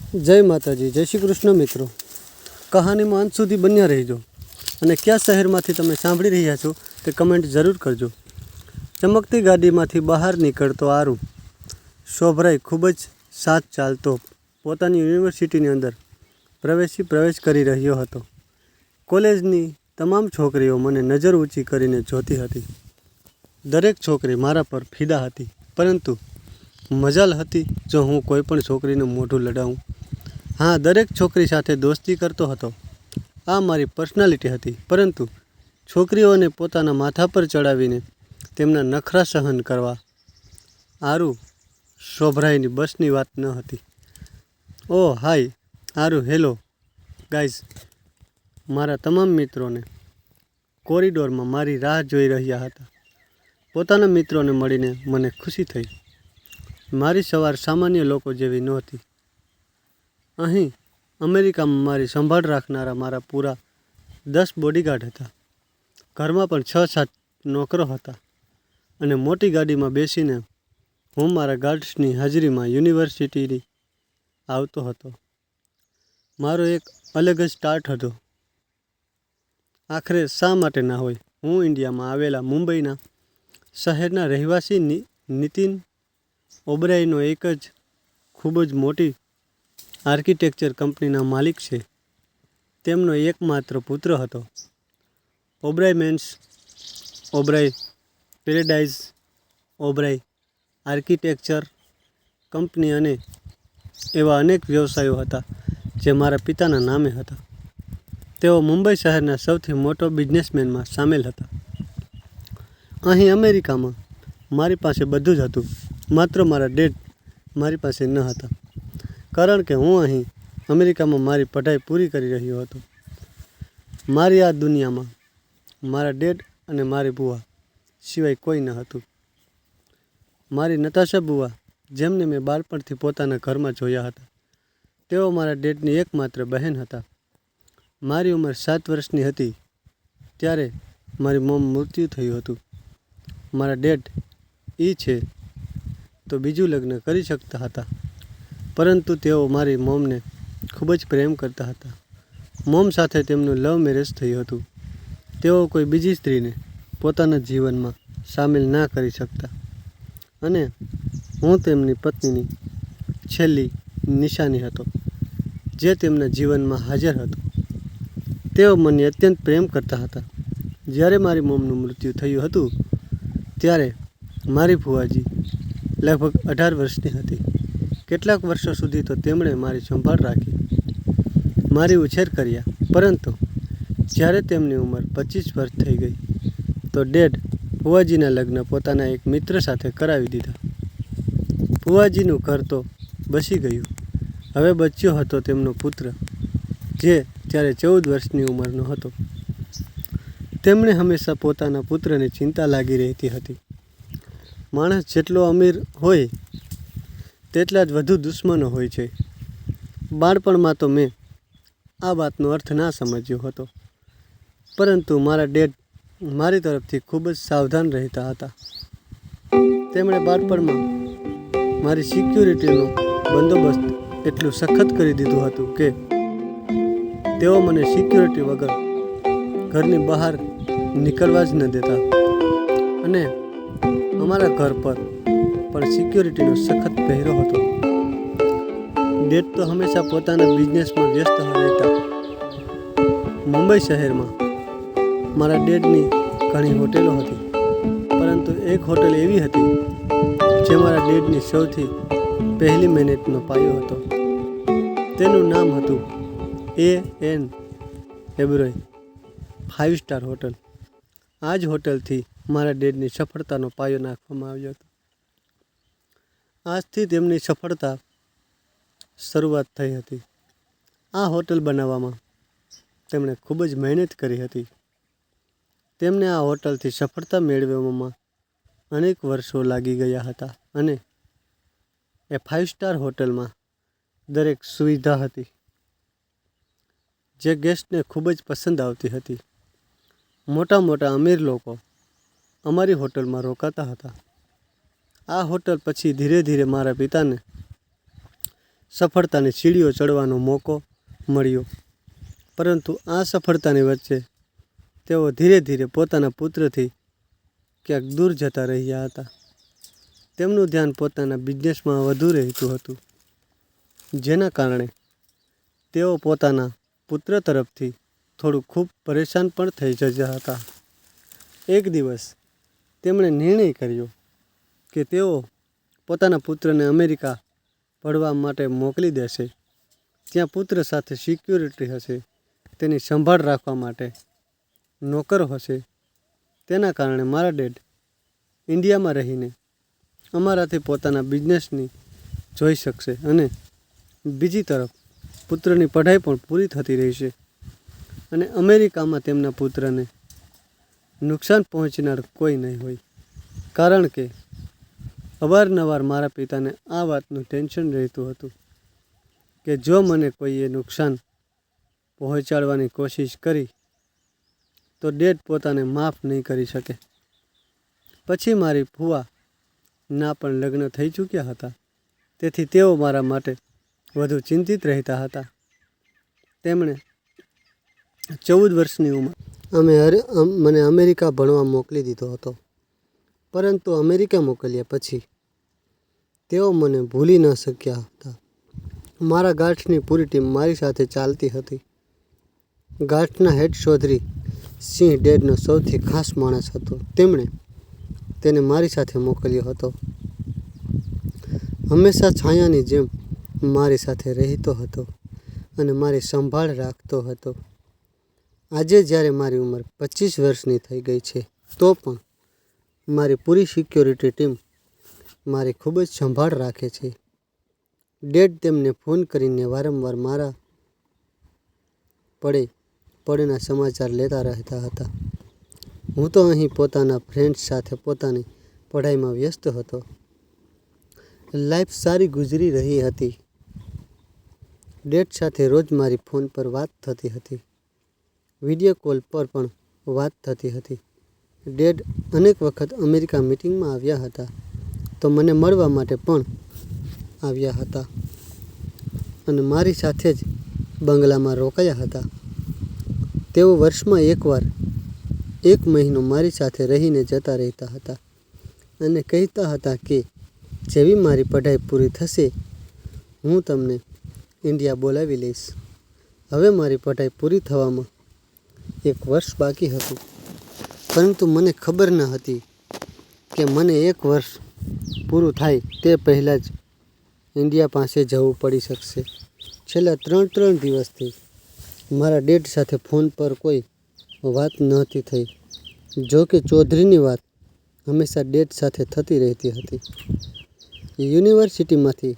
जय माताजी, जय श्री कृष्ण। मित्रों, कहानी में अंत सुधी बन्या रहीजो અને કયા શહેરમાંથી તમે સાંભળી રહ્યા છો તે કમેન્ટ જરૂર કરજો। ચમકતી ગાડીમાંથી બહાર નીકળતો આરુ શોભરાઈ ખૂબ જ સાથ ચાલતો પોતાની યુનિવર્સિટીની અંદર પ્રવેશ કરી રહ્યો હતો। કોલેજની તમામ છોકરીઓ મને નજર ઊંચી કરીને જોતી હતી। દરેક છોકરી મારા પર ફિદા હતી, પરંતુ મજાલ હતી જો હું કોઈ પણ છોકરીનું મોઢું લડાવું। हाँ, दरेक छोकरी साथे दोस्ती करतो हतो। आ मारी पर्सनालिटी हती, परंतु छोकरीओने पोताना माथा पर चढ़ावीने तेमना नखरा सहन करवा आरु शोभराईनी बसनी वात न हती। ओ हाय आरु, हेलो गाइज। मारा तमाम मित्रोने कोरिडोर में मारी राह जोई रह्या हता। पोताना मित्रोने मळीने मने खुशी थई। मारी सवार सामान्य लोको जेवी नहोती। અહીં અમેરિકામાં મારી સંભાળ રાખનારા મારા પૂરા 10 બોડીગાર્ડ હતા। ઘરમાં પણ 6-7 નોકરો હતા અને મોટી ગાડીમાં બેસીને હું મારા ગાર્ડ્સની હાજરીમાં યુનિવર્સિટીની આવતો હતો। મારો એક અલગ જ સ્ટાર્ટ હતો। આખરે શા માટે ના હોય, હું ઇન્ડિયામાં આવેલા મુંબઈના શહેરના રહેવાસી નીતિન ઓબરાયનો એક જ ખૂબ જ મોટી आर्किटेक्चर कंपनीना मालिक छे। तेमनो एकमात्र पुत्र हतो। Oberoi men's Oberoi paradise Oberoi architecture company अने एवा अनेक व्यवसायो हता जे मारा पिताना नामे हता। तेओ मुंबई शहरना सौथी मोटो बिजनेसमेन में सामेल हता। अहीं अमेरिका में मारी पासे बधुं ज हतुं, मात्र मारा डेड मारी पासे न हता, कारण के हूँ अहीं अमेरिका में मारी पढ़ाई पूरी करी रह्यो हतो। मारी आ दुनिया में मारा डेड अने मारी बुआ सिवाय कोई न हतुं। मारी नताशा बुआ, जेमने मैं बाळपणथी पोताना घर में जोया हता, तेओ मारा डेडनी एकमात्र बहन हता। मारी उमर 7 वर्षनी हती त्यारे मारी मॉम मृत्यु थयुं हतुं। मारा डेड ई छे तो बीजुं लग्न करी शकता हता, परंतु तेओ मारी मॉमने खूब ज प्रेम करता हता। मॉम साथे तेमनुं लव मेरेज थयुं हतुं। तेओ कोई बीजी स्त्रीने पोताना जीवन में सामेल ना करी शकता अने हूँ तेमनी पत्नीनी छेल्ली निशानी हतो, जे तेमना जीवन में हाजर हतो। तेओ मने अत्यंत प्रेम करता हता। ज्यारे मारी मॉमनुं मृत्यु थयुं हतुं त्यारे मारी फुवाजी लगभग 18 वर्षनी हती। કેટલાક વર્ષો સુધી તો તેમણે મારી સંભાળ રાખી, મારી ઉછેર કર્યા, પરંતુ જ્યારે તેમની ઉંમર 25 વર્ષ થઈ ગઈ તો ડેડ ફુવાજીના લગ્ન પોતાના એક મિત્ર સાથે કરાવી દીધા। ફુવાજીનું ઘર તો બસી ગયું। હવે બચ્યો હતો તેમનો પુત્ર, જે ત્યારે 14 વર્ષની ઉંમરનો હતો। તેમને હંમેશા પોતાના પુત્રની ચિંતા લાગી રહેતી હતી। માણસ જેટલો અમીર હોય તેટલા જ વધુ દુશ્મનો હોય છે। બાળપણમાં તો મેં આ વાતનો અર્થ ના સમજ્યો હતો, પરંતુ મારા ડેડ મારી તરફથી ખૂબ જ સાવધાન રહેતા હતા। તેમણે બાળપણમાં મારી સિક્યુરિટીનો બંદોબસ્ત એટલું સખત કરી દીધું હતું કે તેઓ મને સિક્યુરિટી વગર ઘરની બહાર નીકળવા જ ન દેતા અને અમારા ઘર પર પણ સિક્યુરિટીનો સખત પહેરો હતો। ડેડ તો હંમેશા પોતાના બિઝનેસમાં વ્યસ્ત રહેતા। મુંબઈ શહેરમાં મારા ડેડની ઘણી હોટેલો હતી, પરંતુ એક હોટેલ એવી હતી જે મારા ડેડની સૌથી પહેલી મહેનતનો પાયો હતો। તેનું નામ હતું A.N. ઓબરાય 5 star hotel. આ જ હોટલથી મારા ડેડની સફળતાનો પાયો નાખવામાં આવ્યો હતો। આજથી તેમની સફળતા શરૂઆત થઈ હતી। આ હોટલ બનાવવામાં તેમણે ખૂબ જ મહેનત કરી હતી। તેમને આ હોટલથી સફળતા મેળવવામાં અનેક વર્ષો લાગી ગયા હતા અને એ 5 સ્ટાર હોટલમાં દરેક સુવિધા હતી જે ગેસ્ટને ખૂબ જ પસંદ આવતી હતી। મોટા મોટા અમીર લોકો અમારી હોટલમાં રોકાતા હતા। આ હોટલ પછી ધીરે ધીરે મારા પિતાને સફળતાની સીડીઓ ચડવાનો મોકો મળ્યો. પરંતુ આ સફળતાની વચ્ચે તેઓ ધીરે ધીરે પોતાના પુત્રથી ક્યાંક દૂર જતા રહ્યા હતા. તેમનું ધ્યાન પોતાના બિઝનેસમાં વધુ રહેતું હતું, જેના કારણે તેઓ પોતાના પુત્ર તરફથી થોડું ખૂબ પરેશાન પણ થઈ જતા હતા. એક દિવસ તેમણે નિર્ણય કર્યો કે તેઓ પોતાના પુત્રને અમેરિકા ભણવા માટે મોકલી દેશે. ત્યાં પુત્ર સાથે સિક્યુરિટી હશે, તેની સંભાળ રાખવા માટે નોકરો હશે. તેના કારણે મારા ડેડ ઇન્ડિયામાં રહીને અમારાથી પોતાના બિઝનેસની જોઈ શકશે અને બીજી તરફ પુત્રની પઢાઈ પણ પૂરી થતી રહેશે અને અમેરિકામાં તેમના પુત્રને નુકસાન પહોંચનાર કોઈ નહીં હોય. કારણ કે અવારનવાર મારા પિતાને આ વાતનું ટેન્શન રહેતું હતું કે જો મને કોઈએ નુકસાન પહોંચાડવાની કોશિશ કરી તો ડેડ પોતાને માફ નહીં કરી શકે. પછી મારી ફુવાના પણ લગ્ન થઈ ચૂક્યા હતા, તેથી તેઓ મારા માટે વધુ ચિંતિત રહેતા હતા. તેમણે 14 વર્ષની ઉંમરે મને અમેરિકા ભણવા મોકલી દીધો હતો. પરંતુ અમેરિકા મોકલ્યા પછી તેઓ મને ભૂલી ન શક્યા હતા. મારા ગાઢની પૂરી ટીમ મારી સાથે ચાલતી હતી. ગાઢના હેડ ચૌધરી સિંહ ડેડનો સૌથી ખાસ માણસ હતો. તેમણે તેને મારી સાથે મોકલ્યો હતો. હંમેશા છાયાની જેમ મારી સાથે રહેતો હતો અને મારી સંભાળ રાખતો હતો. આજે જ્યારે મારી ઉંમર 25 વર્ષની થઈ ગઈ છે, તો પણ મારી પૂરી સિક્યોરિટી ટીમ મારી ખૂબ જ સંભાળ રાખે છે. ડેડ તેમને ફોન કરીને વારંવાર મારા પડેના સમાચાર લેતા રહેતા હતા. હું તો અહીં પોતાના ફ્રેન્ડ્સ સાથે પોતાની પઢાઈમાં વ્યસ્ત હતો. લાઈફ સારી ગુજરી રહી હતી. ડેડ સાથે રોજ મારી ફોન પર વાત થતી હતી. વિડીયો કોલ પર પણ વાત થતી હતી. ડેડ અનેક વખત અમેરિકા મિટિંગમાં આવ્યા હતા, તો મને મળવા માટે પણ આવ્યા હતા અને મારી સાથે જ બંગલામાં રોકાયા હતા. તેઓ વર્ષમાં એકવાર 1 મહિનો મારી સાથે રહીને જતા રહેતા હતા અને કહેતા હતા કે જેવી મારી પઢાઈ પૂરી થશે, હું તમને ઇન્ડિયા બોલાવી લઈશ. હવે મારી પઢાઈ પૂરી થવામાં 1 વર્ષ બાકી હતું, પરંતુ મને ખબર ન હતી કે મને 1 વર્ષ પૂરું થાય તે પહેલાં જ ઇન્ડિયા પાસે જવું પડી શકશે. છેલ્લા 3 દિવસથી મારા ડેડ સાથે ફોન પર કોઈ વાત નહોતી થઈ. જો કે ચૌધરીની વાત હંમેશા ડેડ સાથે થતી રહેતી હતી. યુનિવર્સિટીમાંથી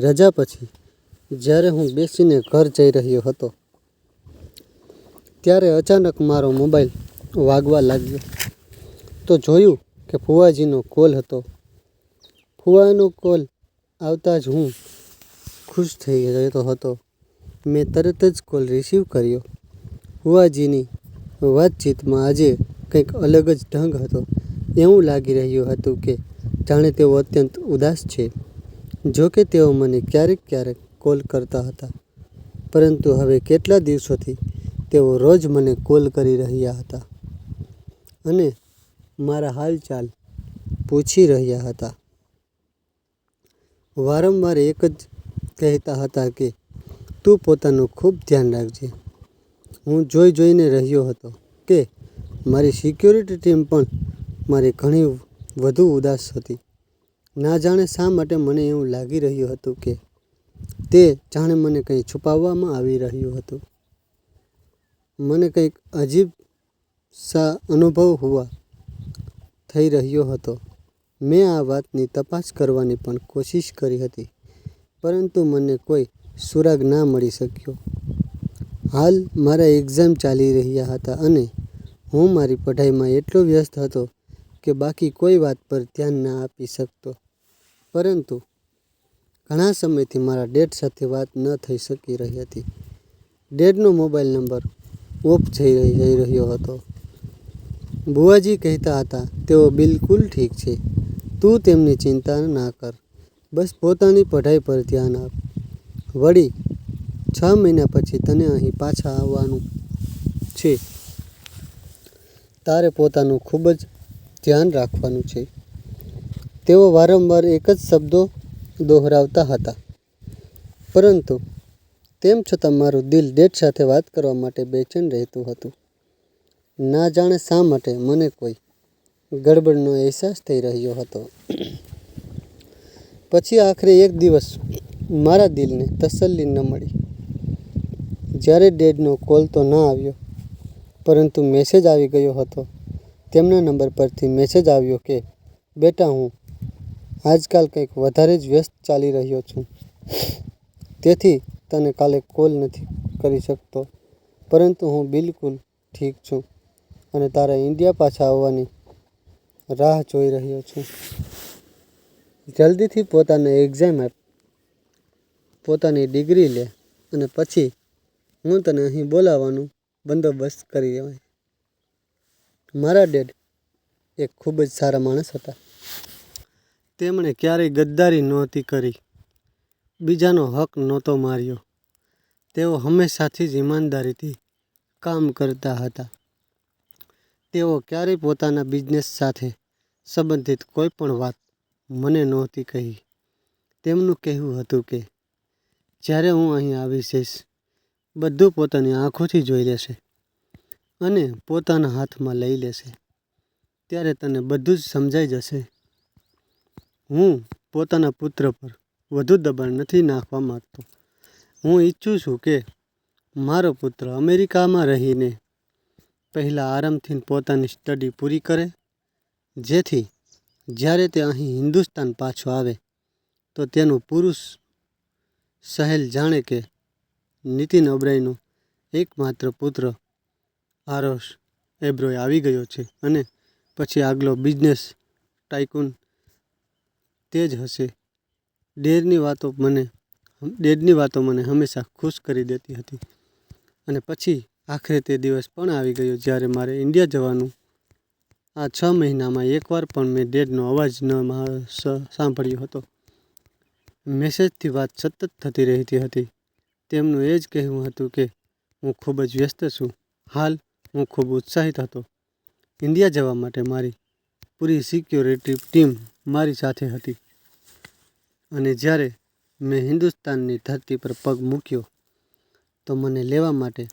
રજા પછી જ્યારે હું બેસીને ઘર જઈ રહ્યો હતો, ત્યારે અચાનક મારો મોબાઈલ વાગવા લાગ્યો તો જોયું કે ફુવાજીનો કોલ હતો. ફુવાનો કોલ આવતા જ હું ખુશ થઈ જતો હતો. મેં તરત જ કોલ રિસીવ કર્યો. ફુવાજીની વાતચીતમાં આજે કંઈક અલગ જ ઢંગ હતો. એવું લાગી રહ્યું હતું કે જાણે તેઓ અત્યંત ઉદાસ છે. જો કે તેઓ મને ક્યારેક કોલ કરતા હતા, પરંતુ હવે કેટલા દિવસોથી તેઓ રોજ મને કોલ કરી રહ્યા હતા અને મારા હાલચાલ પૂછી રહ્યા હતા. વારંવાર એક જ કહેતા હતા કે તું પોતાનું ખૂબ ધ્યાન રાખજે. હું જોઈને રહ્યો હતો કે મારી સિક્યોરિટી ટીમ પણ મારી ઘણી વધુ ઉદાસ હતી. ના જાણે શા માટે મને એવું લાગી રહ્યું હતું કે તે જાણે મને કંઈ છુપાવવામાં આવી રહ્યું હતું. મને કંઈક અજીબ સા અનુભવ થઈ રહ્યો હતો. મેં આ વાતની તપાસ કરવાની પણ કોશિશ કરી હતી, પરંતુ મને કોઈ સુરાગ ના મળી શક્યો. હાલ મારા એક્ઝામ ચાલી રહ્યા હતા અને હું મારી પઢાઈમાં એટલો વ્યસ્ત હતો કે બાકી કોઈ વાત પર ધ્યાન ના આપી શકતો. પરંતુ ઘણા સમયથી મારા ડેડ સાથે વાત ન થઈ શકી રહી હતી. ડેડનો મોબાઈલ નંબર ઓફ જઈ રહ્યો હતો. બુઆજી કહેતા હતા, તેઓ બિલકુલ ઠીક છે. તું તેમની ચિંતા ના કર, બસ પોતાની પઢાઈ પર ધ્યાન આપ. વળી 6 મહિના પછી તને અહીં પાછા આવવાનું છે. તારે પોતાનું ખૂબ જ ધ્યાન રાખવાનું છે. તેઓ વારંવાર એક જ શબ્દો દોહરાવતા હતા, પરંતુ તેમ છતાં મારું દિલ ડેડ સાથે વાત કરવા માટે બેચેન રહેતું હતું. ના જાણે શા માટે મને કોઈ ગડબડનો અહેસાસ થઈ રહ્યો હતો. પછી આખરે એક દિવસ મારા દિલને તસલ્લી ન મળી. જ્યારે ડેડનો કોલ તો ન આવ્યો, પરંતુ મેસેજ આવી ગયો હતો. તેમના નંબર પરથી મેસેજ આવ્યો કે, બેટા, હું આજકાલ કંઈક વધારે જ વ્યસ્ત ચાલી રહ્યો છું. તેથી તને કાલે કોલ નથી કરી શકતો, પરંતુ હું બિલકુલ ઠીક છું અને તારા ઇન્ડિયા પાછા આવવાની રાહ જોઈ રહ્યો છું. જલ્દીથી પોતાના એક્ઝામ આપ, પોતાની ડિગ્રી લે અને પછી હું તને અહીં બોલાવવાનો બંદોબસ્ત કરી લેવાય. મારા ડેડ એક ખૂબ જ સારા માણસ હતા. તેમણે ક્યારેય ગદ્દારી નહોતી કરી, બીજાનો હક નહોતો માર્યો. તેઓ હંમેશાથી જ ઈમાનદારીથી કામ કરતા હતા. તેઓ ક્યારેય પોતાના બિઝનેસ સાથે સંબંધિત કોઈ પણ વાત મને નહોતી કહી. તેમનું કહેવું હતું કે, જ્યારે હું અહીં આવી જઈશ, બધું પોતાની આંખોથી જોઈ લેશે અને પોતાના હાથમાં લઈ લેશે, ત્યારે તને બધું જ સમજાઈ જશે. હું પોતાના પુત્ર પર વધુ દબાણ નથી નાખવા માંગતો. હું ઈચ્છું છું કે મારો પુત્ર અમેરિકામાં રહીને પહેલાં આરામથી પોતાની સ્ટડી પૂરી કરે, જેથી જ્યારે તે અહીં હિન્દુસ્તાન પાછો આવે તો તેનું પૂરું સહેલ જાણે કે નીતિન ઓબેરોયનો એકમાત્ર પુત્ર આરુષ ઓબેરોય આવી ગયો છે અને પછી આગલો બિઝનેસ ટાઇકૂન તે જ હશે. ડેડની વાતો મને હંમેશા ખુશ કરી દેતી હતી. અને પછી આખરે તે દિવસ પણ આવી ગયો જ્યારે મારે ઇન્ડિયા જવાનું. આ 6 મહિનામાં એકવાર પણ મેં ડેડનો અવાજ ન સાંભળ્યો હતો. મેસેજથી વાત સતત થતી રહેતી હતી. તેમનું એ જ કહેવું હતું કે હું ખૂબ જ વ્યસ્ત છું. હાલ હું ખૂબ ઉત્સાહિત હતો. ઇન્ડિયા જવા માટે મારી પૂરી સિક્યોરિટી ટીમ મારી સાથે હતી અને જ્યારે મેં હિન્દુસ્તાનની ધરતી પર પગ મૂક્યો તો મને લેવા માટે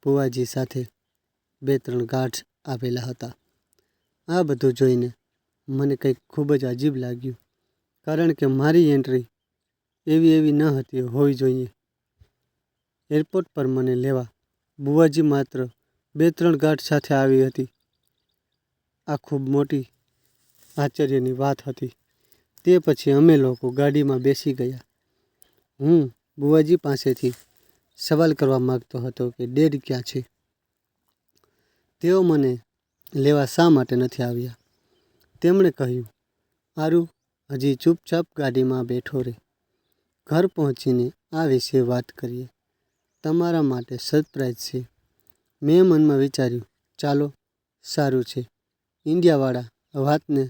બુઆજી સાથે 2-3 ગાર્ડ્સ આવેલા હતા. આ બધું જોઈને મને કંઈક ખૂબ જ અજીબ લાગ્યું, કારણ કે મારી એન્ટ્રી એવી ન હતી હોવી જોઈએ. એરપોર્ટ પર મને લેવા બુઆજી માત્ર 2-3 ગાર્ડ સાથે આવી હતી. આ ખૂબ મોટી આશ્ચર્યની વાત હતી. તે પછી અમે લોકો ગાડીમાં બેસી ગયા. હું બુઆજી પાસેથી સવાલ કરવા માંગતો હતો કે ડેડ ક્યાં છે? તેઓ મને લેવા શા માટે નથી આવ્યા? તેમણે કહ્યું, આરુ, હજી ચૂપચાપ ગાડીમાં બેઠો રહે. ઘર પહોંચીને આ વિશે વાત કરીએ. તમારા માટે સરપ્રાઈઝ છે. મેં મનમાં વિચાર્યું, ચાલો, સારું છે. ઇન્ડિયાવાળા વાતને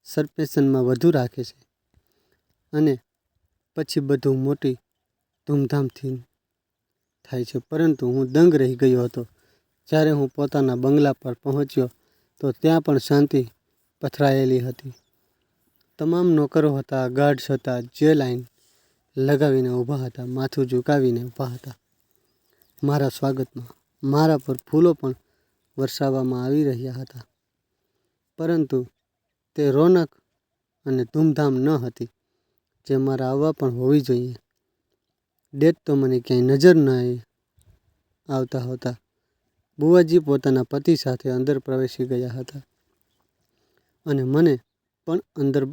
સરપ્રાઈઝમાં વધુ રાખે છે અને પછી બધું મોટી ધૂમધામથી થાય છે. પરંતુ હું દંગ રહી ગયો હતો. જ્યારે હું પોતાના બંગલા પર પહોંચ્યો તો ત્યાં પણ શાંતિ પથરાયેલી હતી. તમામ નોકરો હતા, ગાર્ડ્સ હતા, જે લાઈન લગાવીને ઊભા હતા, માથું ઝુકાવીને ઊભા હતા મારા સ્વાગતમાં. મારા પર ફૂલો પણ વરસાવવામાં આવી રહ્યા હતા, પરંતુ તે રોનક અને ધૂમધામ ન હતી જે મારા આવવા પર હોવી જોઈએ. ડેડ તો મને ક્યાંય નજર ન આવતા હતા. બુઆજી પોતાના પતિ સાથે અંદર પ્રવેશી ગયા હતા અને મને પણ અંદર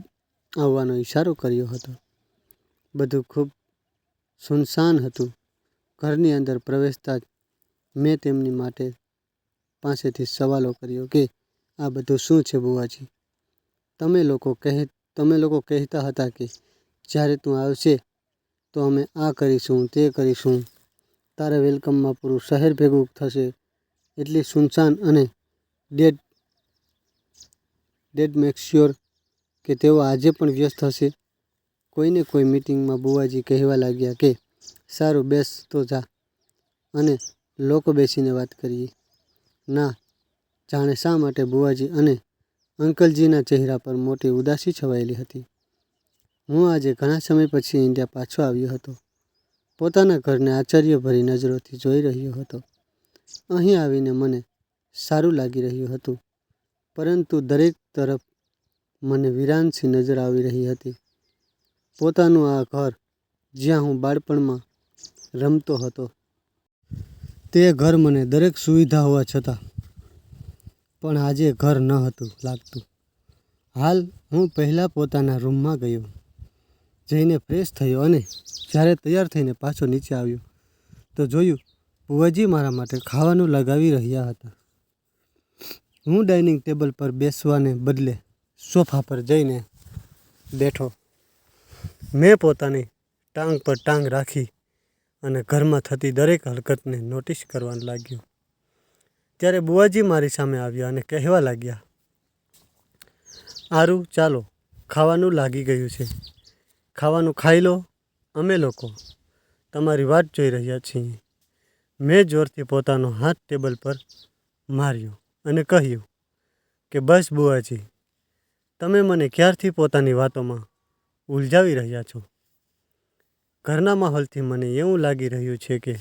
આવવાનો ઇશારો કર્યો હતો. બધું ખૂબ સુનસાન હતું. ઘરની અંદર પ્રવેશતા જ મેં તેમની પાસેથી સવાલો કર્યો કે આ બધું શું છે બુઆજી? તમે લોકો કહેતા હતા કે જ્યારે તું આવશે તો અમે આ કરીશું, તે કરીશું. તારા વેલકમમાં પૂરું શહેર ભેગું થશે. એટલી સુનસાન. અને ડેડ મેક શ્યોર કે તેઓ આજે પણ વ્યસ્ત હશે. કોઈને કોઈ મીટિંગમાં બુવાજી કહેવા લાગ્યા કે સારું બેસ તો જા અને લોકો બેસીને વાત કરીએ. ના જાણે શા માટે બુવાજી અને અંકલજીના ચહેરા પર મોટી ઉદાસી છવાયેલી હતી. હું આજે ઘણા સમય પછી ઇન્ડિયા પાછો આવ્યો હતો. પોતાના ઘરને આશ્ચર્યભરી નજરોથી જોઈ રહ્યો હતો. અહીં આવીને મને સારું લાગી રહ્યું હતું, પરંતુ દરેક તરફ મને વિરાનસી નજર આવી રહી હતી. પોતાનું આ ઘર જ્યાં હું બાળપણમાં રમતો હતો, તે ઘર મને દરેક સુવિધા હોવા છતાં પણ આજે ઘર ન હતું લાગતું. હાલ હું પહેલાં પોતાના રૂમમાં ગયો, જઈને ફ્રેશ થયો અને જ્યારે તૈયાર થઈને પાછો નીચે આવ્યો તો જોયું બુવાજી મારા માટે ખાવાનું લગાવી રહ્યા હતા. હું ડાઇનિંગ ટેબલ પર બેસવાને બદલે સોફા પર જઈને બેઠો. મેં પોતાની ટાંગ પર ટાંગ રાખી અને ઘરમાં થતી દરેક હરકતને નોટિસ કરવા લાગ્યો. ત્યારે બુવાજી મારી સામે આવ્યા અને કહેવા લાગ્યા, આરું ચાલો, ખાવાનું લાગી ગયું છે, ખાવાનું ખાઈ લો, અમે લોકો તમારી વાટ જોઈ રહ્યા છીએ. મેં જોરથી પોતાનો હાથ ટેબલ પર માર્યો અને કહ્યું કે બસ બુવાજી, તમે મને ક્યારથી પોતાની વાતોમાં ઉલઝાવી રહ્યા છો. ઘરના માહોલથી મને એવું લાગી રહ્યું છે કે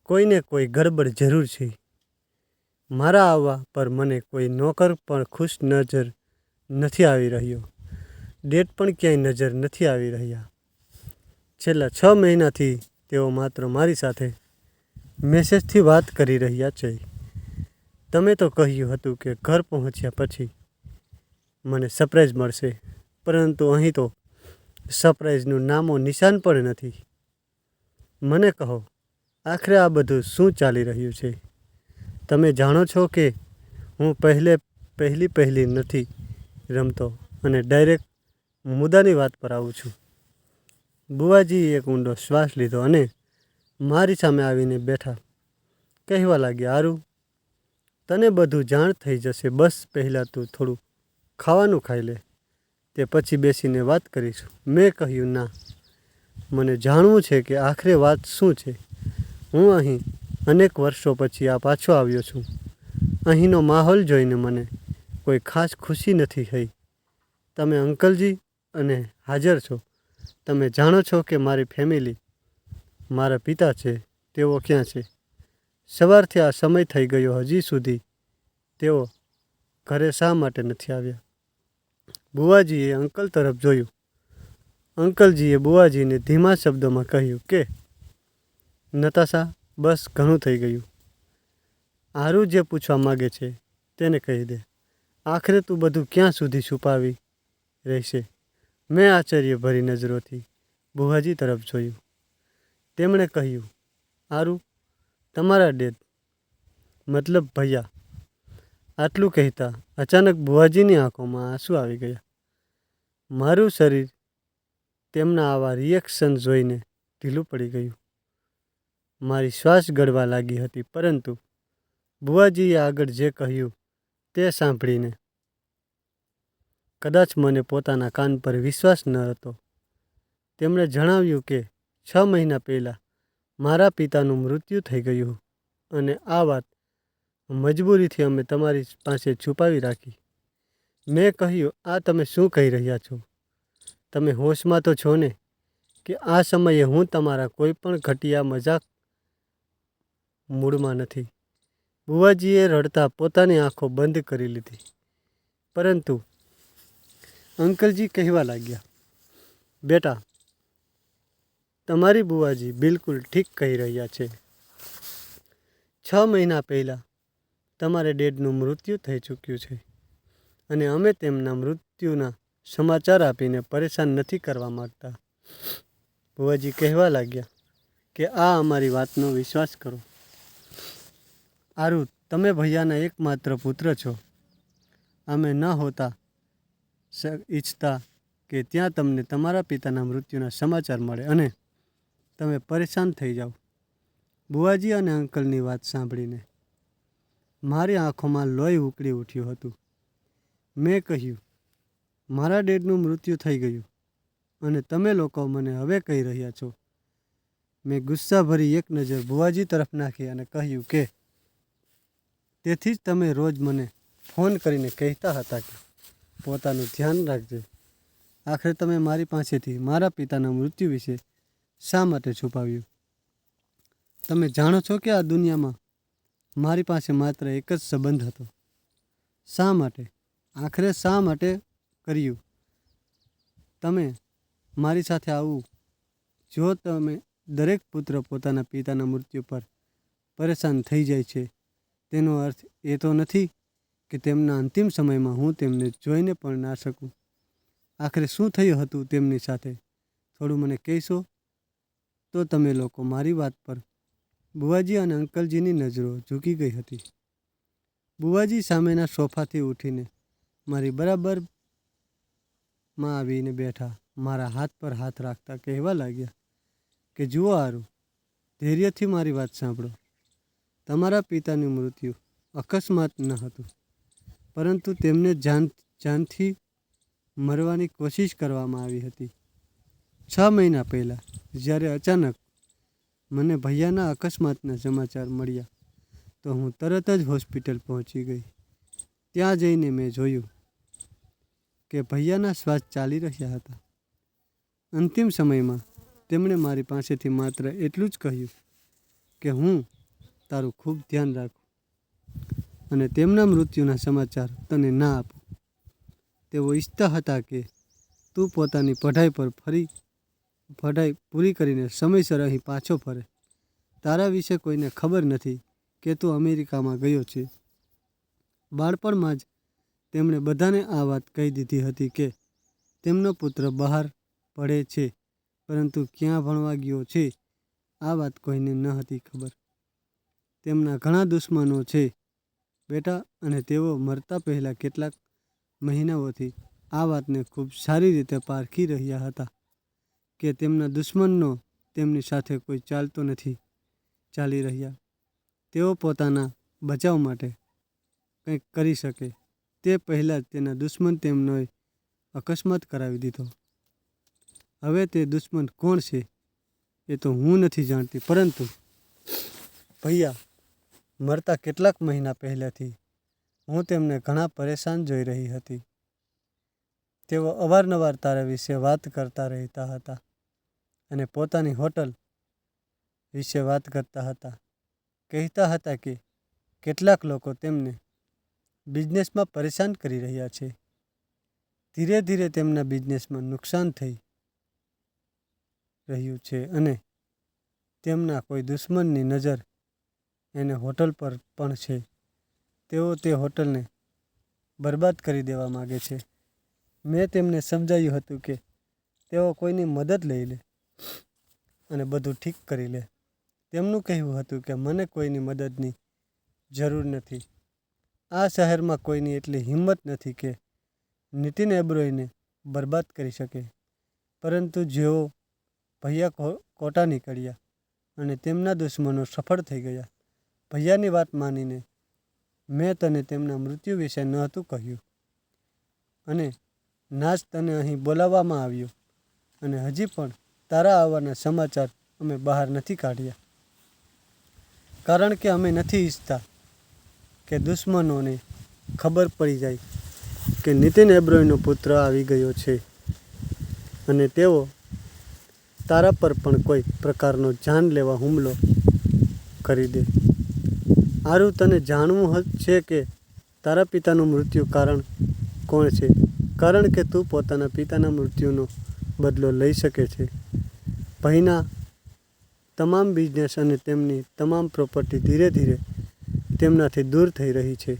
કોઈને કોઈ ગડબડ જરૂર છે. મારા આવવા પર મને કોઈ નોકર પણ ખુશ નજર નથી આવી રહ્યો. ડેડ પણ ક્યાંય નજર નથી આવી રહ્યા. છેલ્લા 6 મહિનાથી તેઓ માત્ર મારી સાથે મેસેજથી વાત કરી રહ્યા છે. તમે તો કહ્યું હતું કે ઘર પહોંચ્યા પછી મને સરપ્રાઈઝ મળશે, પરંતુ અહીં તો સરપ્રાઈઝનું નામો નિશાન પણ નથી. મને કહો, આખરે આ બધું શું ચાલી રહ્યું છે? તમે જાણો છો કે હું પહેલી નથી રમતો અને ડાયરેક્ટ મુદ્દાની વાત પર આવું છું. બુવાજીએ એક ઊંડો શ્વાસ લીધો અને મારી સામે આવીને બેઠા. કહેવા લાગ્યા, આરું, તને બધું જાણ થઈ જશે. બસ પહેલાં તું થોડું ખાવાનું ખાઈ લે, તે પછી બેસીને વાત કરીશું. મેં કહ્યું, ના, મને જાણવું છે કે આખરે વાત શું છે. હું અહીં અનેક વર્ષો પછી પાછો આવ્યો છું. અહીંનો માહોલ જોઈને મને કોઈ ખાસ ખુશી નથી થઈ. તમે અંકલજી અને હાજર છો. તમે જાણો છો કે મારી ફેમિલી, મારા પિતા છે, તેઓ ક્યાં છે? સવારથી આ સમય થઈ ગયો, હજી સુધી તેઓ ઘરે શા માટે નથી આવ્યા? બુવાજીએ અંકલ તરફ જોયું. અંકલજીએ બુવાજીને ધીમા શબ્દોમાં કહ્યું કે નતાશા, બસ ઘણું થઈ ગયું. આરું જે પૂછવા માગે છે તેને કહી દે. આખરે તું બધું ક્યાં સુધી છુપાવી રહેશે? મેં આશ્ચર્યભરી નજરોથી બુવાજી તરફ જોયું. તેમણે કહ્યું, આરું, તમારા ડેડ, મતલબ ભૈયા. આટલું કહેતા અચાનક બુવાજીની આંખોમાં આંસુ આવી ગયા. મારું શરીર તેમના આવા રિએક્શન જોઈને ઢીલું પડી ગયું. મારી શ્વાસ ગળવા લાગી હતી, પરંતુ બુવાજીએ આગળ જે કહ્યું તે સાંભળીને કદાચ મને પોતાના કાન પર વિશ્વાસ ન હતો. તેમણે જણાવ્યું કે 6 મહિના પહેલાં મારા પિતાનું મૃત્યુ થઈ ગયું અને આ વાત મજબૂરીથી અમે તમારી પાસે છુપાવી રાખી. મેં કહ્યું, આ તમે શું કહી રહ્યા છો? તમે હોશમાં તો છો ને? કે આ સમયે હું તમારા કોઈ પણ ઘટિયા મજાક મૂડમાં નથી. બુવાજીએ રડતા પોતાની આંખો બંધ કરી લીધી. પરંતુ અંકલજી કહેવા લાગ્યા, બેટા, તમારી બુવાજી બિલકુલ ઠીક કહી રહ્યા છે. 6 મહિના પહેલાં તમારે ડેડનું મૃત્યુ થઈ ચૂક્યું છે અને અમે તેમના મૃત્યુના સમાચાર આપીને પરેશાન નથી કરવા માંગતા. બુવાજી કહેવા લાગ્યા કે આ અમારી વાતનો વિશ્વાસ કરો. આરું, તમે ભૈયાના એકમાત્ર પુત્ર છો. અમે ન હોતા ઈચ્છતા કે ત્યાં તમને તમારા પિતાના મૃત્યુના સમાચાર મળે અને તમે પરેશાન થઈ જાઓ. બુવાજી અને અંકલની વાત સાંભળીને મારી આંખોમાં લોહી ઉકળી ઉઠ્યું હતું. મેં કહ્યું, મારા ડેડનું મૃત્યુ થઈ ગયું. અને તમે લોકો મને હવે કહી રહ્યા છો. મેં ગુસ્સાભરી એક નજર બુવાજી તરફ નાખી અને કહ્યું કે તેથી જ તમે રોજ મને ફોન કરીને કહેતા હતા કે પોતાનું ધ્યાન રાખજે. આખરે તમે મારી પાસેથી મારા પિતાના મૃત્યુ વિશે શા માટે છુપાવ્યું? તમે જાણો છો કે આ દુનિયામાં મારી પાસે માત્ર એક જ સંબંધ હતો. શા માટે? આખરે શા માટે કર્યું તમે મારી સાથે આવું? જો તમે દરેક પુત્ર પોતાના પિતાના મૃત્યુ પર પરેશાન થઈ જાય છે, તેનો અર્થ એ તો નથી કે તેમના અંતિમ સમયમાં હું તેમને જોઈને પણ ના શકું. આખરે શું થયું હતું તેમની સાથે? થોડું મને કહેશો? તો તમે લોકો મારી વાત પર બુવાજી અને અંકલજીની નજરો ઝૂકી ગઈ હતી. બુવાજી સામેના સોફાથી ઉઠીને મારી બરાબરમાં આવીને બેઠા. મારા હાથ પર હાથ રાખતા કહેવા લાગ્યા કે જુઓ આરુ, ધૈર્યથી મારી વાત સાંભળો. તમારા પિતાનું મૃત્યુ અકસ્માત ન હતું, પરંતુ તેમને જાનથી મરવાની કોશિશ કરવામાં આવી હતી. 6 મહિના પહેલાં જ્યારે અચાનક મને ભૈયાના અકસ્માતના સમાચાર મળ્યા તો હું તરત જ હોસ્પિટલ પહોંચી ગઈ. ત્યાં જઈને મેં જોયું કે ભૈયાના શ્વાસ ચાલી રહ્યા હતા. અંતિમ સમયમાં તેમણે મારી પાસેથી માત્ર એટલું જ કહ્યું કે હું તારું ખૂબ ધ્યાન રાખું અને તેમના મૃત્યુના સમાચાર તને ના આપું. તેઓ ઈચ્છતા હતા કે તું પોતાની પઢાઈ પૂરી કરીને સમયસર અહીં પાછો ફરે. તારા વિશે કોઈને ખબર નથી કે તું અમેરિકામાં ગયો છે. બાળપણમાં જ તેમણે બધાને આ વાત કહી દીધી હતી કે તેમનો પુત્ર બહાર ભણે છે, પરંતુ ક્યાં ભણવા ગયો છે આ વાત કોઈને ન હતી ખબર. તેમના ઘણા દુશ્મનો છે બેટા, અને તેઓ મરતા પહેલાં કેટલાક મહિનાઓથી આ વાતને ખૂબ સારી રીતે પારખી રહ્યા હતા કે તેમના દુશ્મનો તેમની સાથે કોઈ ચાલી રહ્યા. તેઓ પોતાના બચાવ માટે કંઈક કરી શકે તે પહેલાં જ તેના દુશ્મન તેમનોએ અકસ્માત કરાવી દીધો. હવે તે દુશ્મન કોણ છે એ તો હું નથી જાણતી, પરંતુ ભૈયા મરતા કેટલાક મહિના પહેલાંથી હું તેમને ઘણા પરેશાન જોઈ રહી હતી. તેઓ અવારનવાર તારા વિશે વાત કરતા રહેતા હતા અને પોતાની હોટલ વિશે વાત કરતા હતા. કહેતા હતા કે કેટલાક લોકો તેમને બિઝનેસમાં પરેશાન કરી રહ્યા છે. ધીરે ધીરે તેમના બિઝનેસમાં નુકસાન થઈ રહ્યું છે અને તેમના કોઈ દુશ્મનની નજર એને હોટલ પર પણ છે. તેઓ તે હોટલને બરબાદ કરી દેવા માગે છે. મેં તેમને સમજાવ્યું હતું કે તેઓ કોઈની મદદ લઈ લે અને બધું ઠીક કરી લે. તેમનું કહેવું હતું કે મને કોઈની મદદની જરૂર નથી. આ શહેરમાં કોઈની એટલી હિંમત નથી કે નીતિન ઓબેરોયને બરબાદ કરી શકે. પરંતુ જેવો ભૈયા ખોટા નીકળ્યા અને તેમના દુશ્મનો સફળ થઈ ગયા. ભૈયાની વાત માનીને મેં તને તેમના મૃત્યુ વિશે નહોતું કહ્યું અને ના જ તને અહીં બોલાવવામાં આવ્યો, અને હજી પણ તારા આવવાના સમાચાર અમે બહાર નથી કાઢ્યા, કારણ કે અમે નથી ઈચ્છતા કે દુશ્મનોને ખબર પડી જાય કે નીતિન ઓબેરોયનો પુત્ર આવી ગયો છે અને તેઓ તારા પર પણ કોઈ પ્રકારનો જાનલેવા હુમલો કરી દે. આરુ, તને જાણવું છે કે તારા પિતાનું મૃત્યુ કારણ કોણ છે? કારણ કે તું પોતાના પિતાના મૃત્યુનો બદલો લઈ શકે છે. ભાઈના તમામ બિઝનેસ અને તેમની તમામ પ્રોપર્ટી ધીરે ધીરે તેમનાથી દૂર થઈ રહી છે.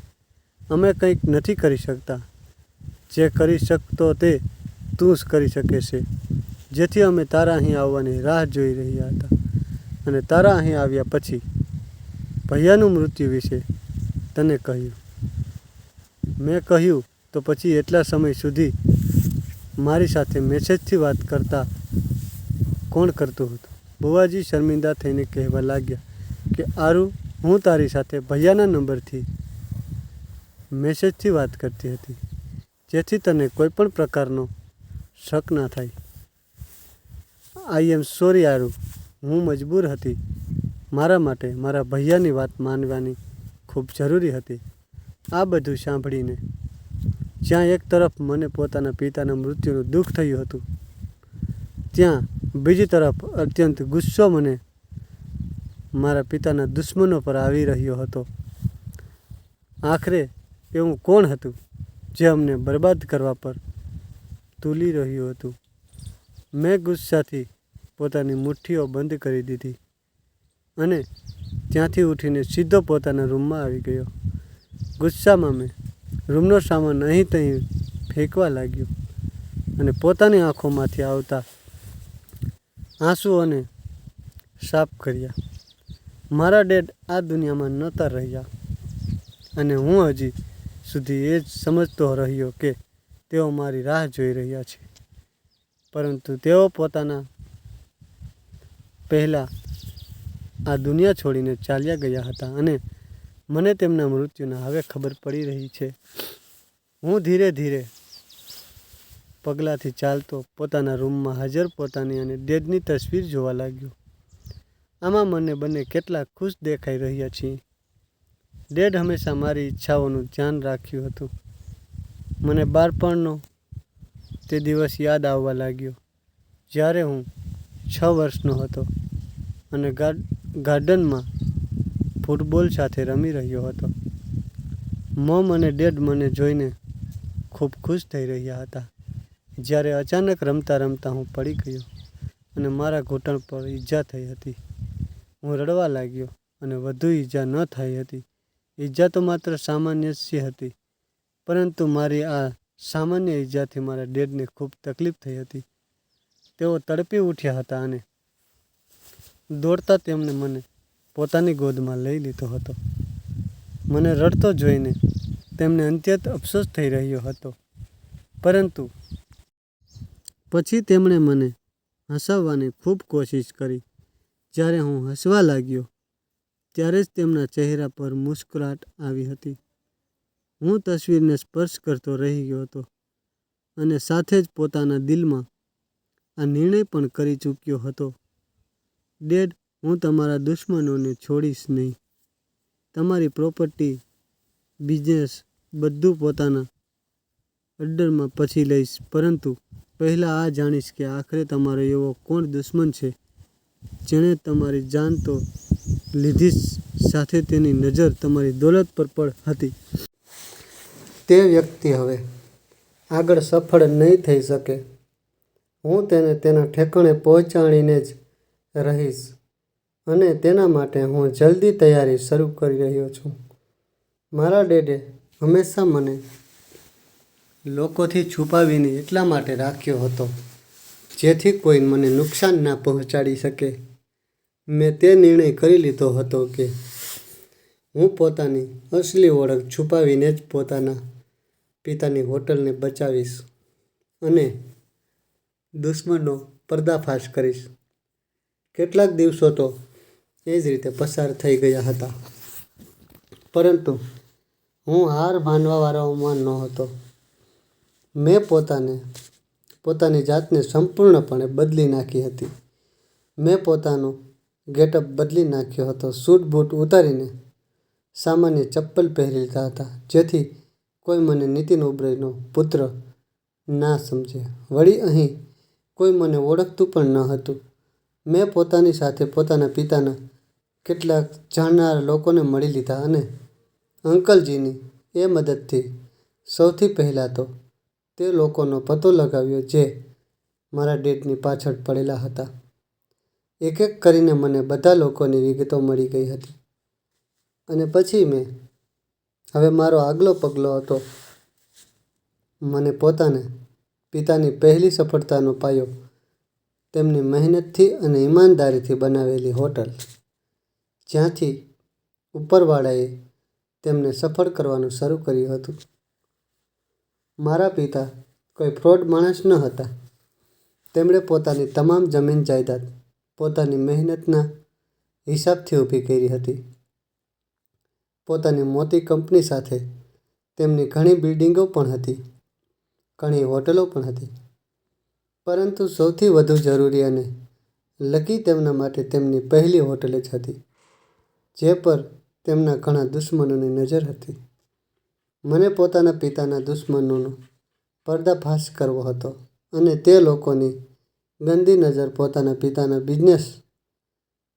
અમે કંઈક નથી કરી શકતા. જે કરી શકતો તે તું જ કરી શકે છે. જેથી અમે તારા અહીં આવવાની રાહ જોઈ રહ્યા હતા અને તારા અહીં આવ્યા પછી ભૈયાનું મૃત્યુ વિશે તને કહ્યું. મેં કહ્યું તો પછી એટલા સમય સુધી મારી સાથે મેસેજથી વાત કરતા કોણ કરતું હતું? બુવાજી શર્મિંદા થઈને કહેવા લાગ્યા કે આરુ, હું તારી સાથે ભૈયાના નંબરથી મેસેજથી વાત કરતી હતી, જેથી તને કોઈ પણ પ્રકારનો શક ના થાય. આઈ એમ સોરી આરુ. હું મજબૂર હતી. મારા માટે મારા ભૈયાની વાત માનવાની ખૂબ જરૂરી હતી. આ બધું સાંભળીને જ્યાં એક તરફ મને પોતાના પિતાના મૃત્યુનું દુઃખ થયું હતું, ત્યાં બીજી તરફ અત્યંત ગુસ્સો મને મારા પિતાના દુશ્મનો પર આવી રહ્યો હતો. આખરે એવું કોણ હતું જે અમને બરબાદ કરવા પર તુલી રહ્યું હતું? મેં ગુસ્સાથી પોતાની મુઠ્ઠીઓ બંધ કરી દીધી અને ત્યાંથી ઉઠીને સીધો પોતાના રૂમમાં આવી ગયો. ગુસ્સામાં મેં રૂમનો સામાન અહીં ત્યાં ફેંકવા લાગ્યો અને પોતાની આંખોમાંથી આવતા આંસુઓને સાફ કર્યા. મારા ડેડ આ દુનિયામાં નહોતા રહ્યા અને હું હજી સુધી એ જ સમજતો રહ્યો કે તેઓ મારી રાહ જોઈ રહ્યા છે. પરંતુ તેઓ પોતાના પહેલાં આ દુનિયા છોડીને ચાલ્યા ગયા હતા અને મને તેમના મૃત્યુના હવે ખબર પડી રહી છે. હું ધીરે ધીરે પગલાંથી ચાલતો પોતાના રૂમમાં હાજર પોતાની અને ડેડની તસવીર જોવા લાગ્યો. આમાં મને બંને કેટલા ખુશ દેખાઈ રહ્યા છીએ. ડેડ હંમેશા મારી ઈચ્છાઓનું ધ્યાન રાખ્યું હતું. મને બાળપણનો તે દિવસ યાદ આવવા લાગ્યો જ્યારે હું 6 વર્ષનો હતો અને ગાર્ડનમાં ફૂટબોલ સાથે રમી રહ્યો હતો. મોમ અને ડેડ મને જોઈને ખૂબ ખુશ થઈ રહ્યા હતા. જ્યારે અચાનક રમતા રમતા હું પડી ગયો અને મારા ઘૂંટણ પર ઈજા થઈ હતી. હું રડવા લાગ્યો અને વધુ ઈજા ન થઈ હતી. ઈજા તો માત્ર સામાન્ય જ હતી, પરંતુ મારી આ સામાન્ય ઈજાથી મારા ડેડને ખૂબ તકલીફ થઈ હતી. તેઓ તડપી ઉઠ્યા હતા અને દોડતા તેમણે મને પોતાની ગોદમાં લઈ લીધો હતો. મને રડતો જોઈને તેમને અત્યંત અફસોસ થઈ રહ્યો હતો, પરંતુ પછી તેમણે મને હસાવવાની ખૂબ કોશિશ કરી. જ્યારે હું હસવા લાગ્યો ત્યારે જ તેમના ચહેરા પર મુસ્કરાહટ આવી હતી. હું તસવીરને સ્પર્શ કરતો રહી ગયો હતો અને સાથે જ પોતાના દિલમાં આ નિર્ણય પણ કરી ચૂક્યો હતો, ડેડ, હું તમારા દુશ્મનોને છોડીશ નહીં. તમારી પ્રોપર્ટી, બિઝનેસ બધું પોતાના અડ્ડામાં પછી લઈશ, પરંતુ પહેલાં આ જાણીશ કે આખરે તમારો એવો કોણ દુશ્મન છે જેણે તમારી જાન તો લીધી જ સાથે તેની નજર તમારી દોલત પર પણ હતી. તે વ્યક્તિ હવે આગળ સફળ નહીં થઈ શકે. હું તેને તેના ઠેકાણે પહોંચાડીને જ રહીશ અને તેના માટે હું જલ્દી તૈયારી શરૂ કરી રહ્યો છું. મારા ડેડે હંમેશા મને લોકોથી છુપાવીને એટલા માટે રાખ્યો હતો જેથી કોઈ મને નુકસાન ના પહોંચાડી શકે. મેં તે નિર્ણય કરી લીધો હતો કે હું પોતાની અસલી ઓળખ છુપાવીને જ પોતાના પિતાની હોટલને બચાવીશ અને દુશ્મનનો પર્દાફાશ કરીશ. કેટલાક દિવસો તો એ જ રીતે પસાર થઈ ગયા હતા, પરંતુ હું હાર માનવાવાળાઓમાં નહોતો. મેં પોતાની જાતને સંપૂર્ણપણે બદલી નાખી હતી. મેં પોતાનો ગેટઅપ બદલી નાખ્યો હતો. સૂટ બૂટ ઉતારીને સામાન્ય ચપ્પલ પહેરી લીધા હતા જેથી કોઈ મને નીતિન ઓબેરોયનો પુત્ર ના સમજે. વળી અહીં કોઈ મને ઓળખતું પણ ન હતું. મેં પોતાની સાથે પોતાના પિતાના કેટલાક જાણનારા લોકોને મળી લીધા અને અંકલજીની એ મદદથી સૌથી પહેલાં તો તે લોકોનો પતો લગાવ્યો જે મારા ડેડની પાછળ પડેલા હતા. એક એક કરીને મને બધા લોકોની વિગતો મળી ગઈ હતી અને પછી હવે મારો આગલો પગલો હતો મને પોતાને પિતાની પહેલી સફળતાનો પાયો તેમની મહેનતથી અને ઈમાનદારીથી બનાવેલી હોટલ, જ્યાંથી ઉપરવાળાએ તેમને સફળ કરવાનું શરૂ કર્યું હતું. મારા પિતા કોઈ ફ્રોડ માણસ ન હતા. તેમણે પોતાની તમામ જમીન જાયદાદ પોતાની મહેનતના હિસાબથી ઊભી કરી હતી. પોતાની મોટી કંપની સાથે તેમની ઘણી બિલ્ડિંગો પણ હતી, ઘણી હોટલો પણ હતી, પરંતુ સૌથી વધુ જરૂરી અને લકી તેમના માટે તેમની પહેલી હોટલ જ હતી, જે પર તેમના ઘણા દુશ્મનોની નજર હતી. મને પોતાના પિતાના દુશ્મનોનો પર્દાફાશ કરવો હતો અને તે લોકોની ગંદી નજર પોતાના પિતાના બિઝનેસ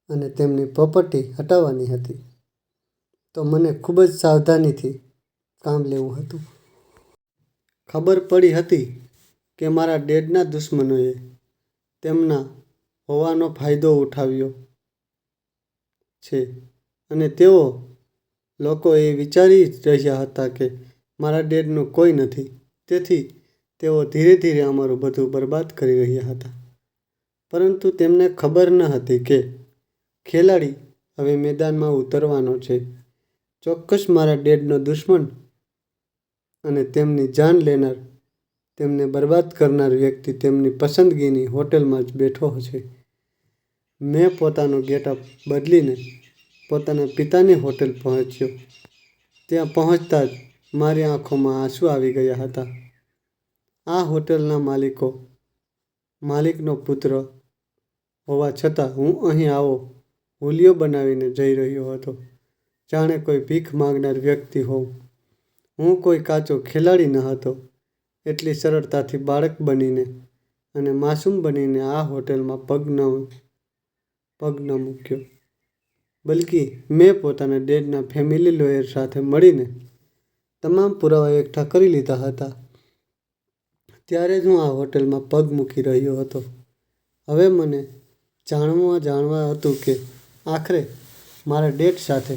અને તેમની પ્રોપર્ટી હટાવવાની હતી. તો મને ખૂબ જ સાવધાનીથી કામ લેવું હતું. ખબર પડી હતી કે મારા ડેડના દુશ્મનોએ તેમના હોવાનો ફાયદો ઉઠાવ્યો છે અને તેઓ લોકો એ વિચારી રહ્યા હતા કે મારા ડેડનું કોઈ નથી, તેથી તેઓ ધીરે ધીરે અમારું બધું બરબાદ કરી રહ્યા હતા. પરંતુ તેમને ખબર ન હતી કે ખેલાડી હવે મેદાનમાં ઉતરવાનો છે. ચોક્કસ મારા ડેડનો દુશ્મન અને તેમની જાન લેનાર, તેમને બરબાદ કરનાર વ્યક્તિ તેમની પસંદગીની હોટેલમાં જ બેઠો છે. મેં પોતાનો ગેટઅપ બદલીને પોતાના પિતાની હોટેલ પહોંચ્યો. ત્યાં પહોંચતા જ મારી આંખોમાં આંસુ આવી ગયા હતા. આ હોટેલના માલિકનો પુત્ર હોવા છતાં હું અહીં આવો હુલિયો બનાવીને જઈ રહ્યો હતો, જાણે કોઈ ભીખ માંગનાર વ્યક્તિ હોઉં. હું કોઈ કાચો ખેલાડી ન હતો. એટલી સરળતાથી બાળક બનીને અને માસૂમ બનીને આ હોટેલમાં પગ ન મૂક્યો, બલ્કિ મેં પોતાના ડેડના ફેમિલી લોયર સાથે મળીને તમામ પુરાવા એકઠા કરી લીધા હતા. ત્યારે જ હું આ હોટેલમાં પગ મૂકી રહ્યો હતો. હવે મને જાણવા હતું કે આખરે મારા ડેડ સાથે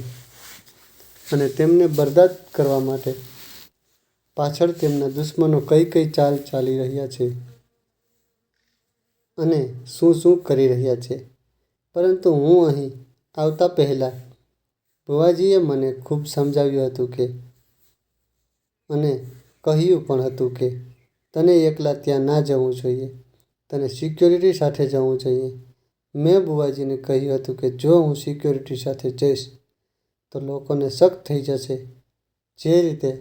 અને તેમને બરબાદ કરવા માટે પાછળ તેમના દુશ્મનો કઈ ચાલ ચાલી રહ્યા છે અને શું કરી રહ્યા છે. પરંતુ હું અહીં આવતા પહેલા બુઆજીએ મને ખૂબ સમજાવ્યું હતું અને કહ્યું પણ હતું કે તને એકલા ત્યાં ના જવું જોઈએ, તને સિક્યોરિટી સાથે જવું જોઈએ. મેં બુઆજીને કહ્યું હતું કે જો હું સિક્યોરિટી સાથે જઈશ તો લોકોને શક થઈ જશે. જે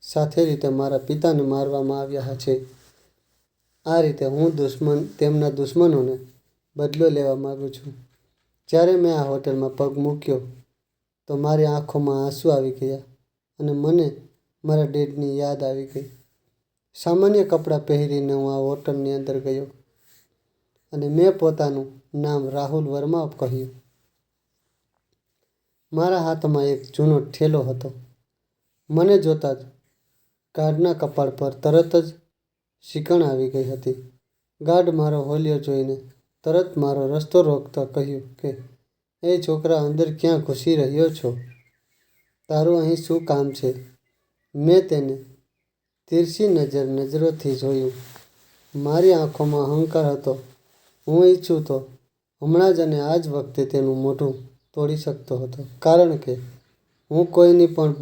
સાથે રીતે મારા પિતાને મારવામાં આવ્યા છે, આ રીતે હું તેમના દુશ્મનોને બદલો લેવા માંગુ છું. જ્યારે મેં આ હોટેલમાં પગ મૂક્યો તો મારી આંખોમાં આંસુ આવી ગયા અને મને મારા ડેડની યાદ આવી ગઈ. સામાન્ય કપડાં પહેરીને હું આ હોટલની અંદર ગયો અને મેં પોતાનું નામ રાહુલ વર્મા કહ્યું. મારા હાથમાં એક જૂનો થેલો હતો. મને જોતા જ ગાર્ડના કપાળ પર તરત જ શીકણ આવી ગઈ હતી. ગાર્ડ મારો હોલિયો જોઈને તરત મારો રસ્તો રોકતા કહ્યું કે એ છોકરા, અંદર ક્યાં ઘૂસી રહ્યો છો? તારું અહીં શું કામ છે? મેં તેને તીરછી નજરોથી જોયું. મારી આંખોમાં અહંકાર હતો. હું ઈચ્છું તો હમણાં જ અને આ જ વખતે તેનું મોઢું તોડી શકતો હતો, કારણ કે હું કોઈની પણ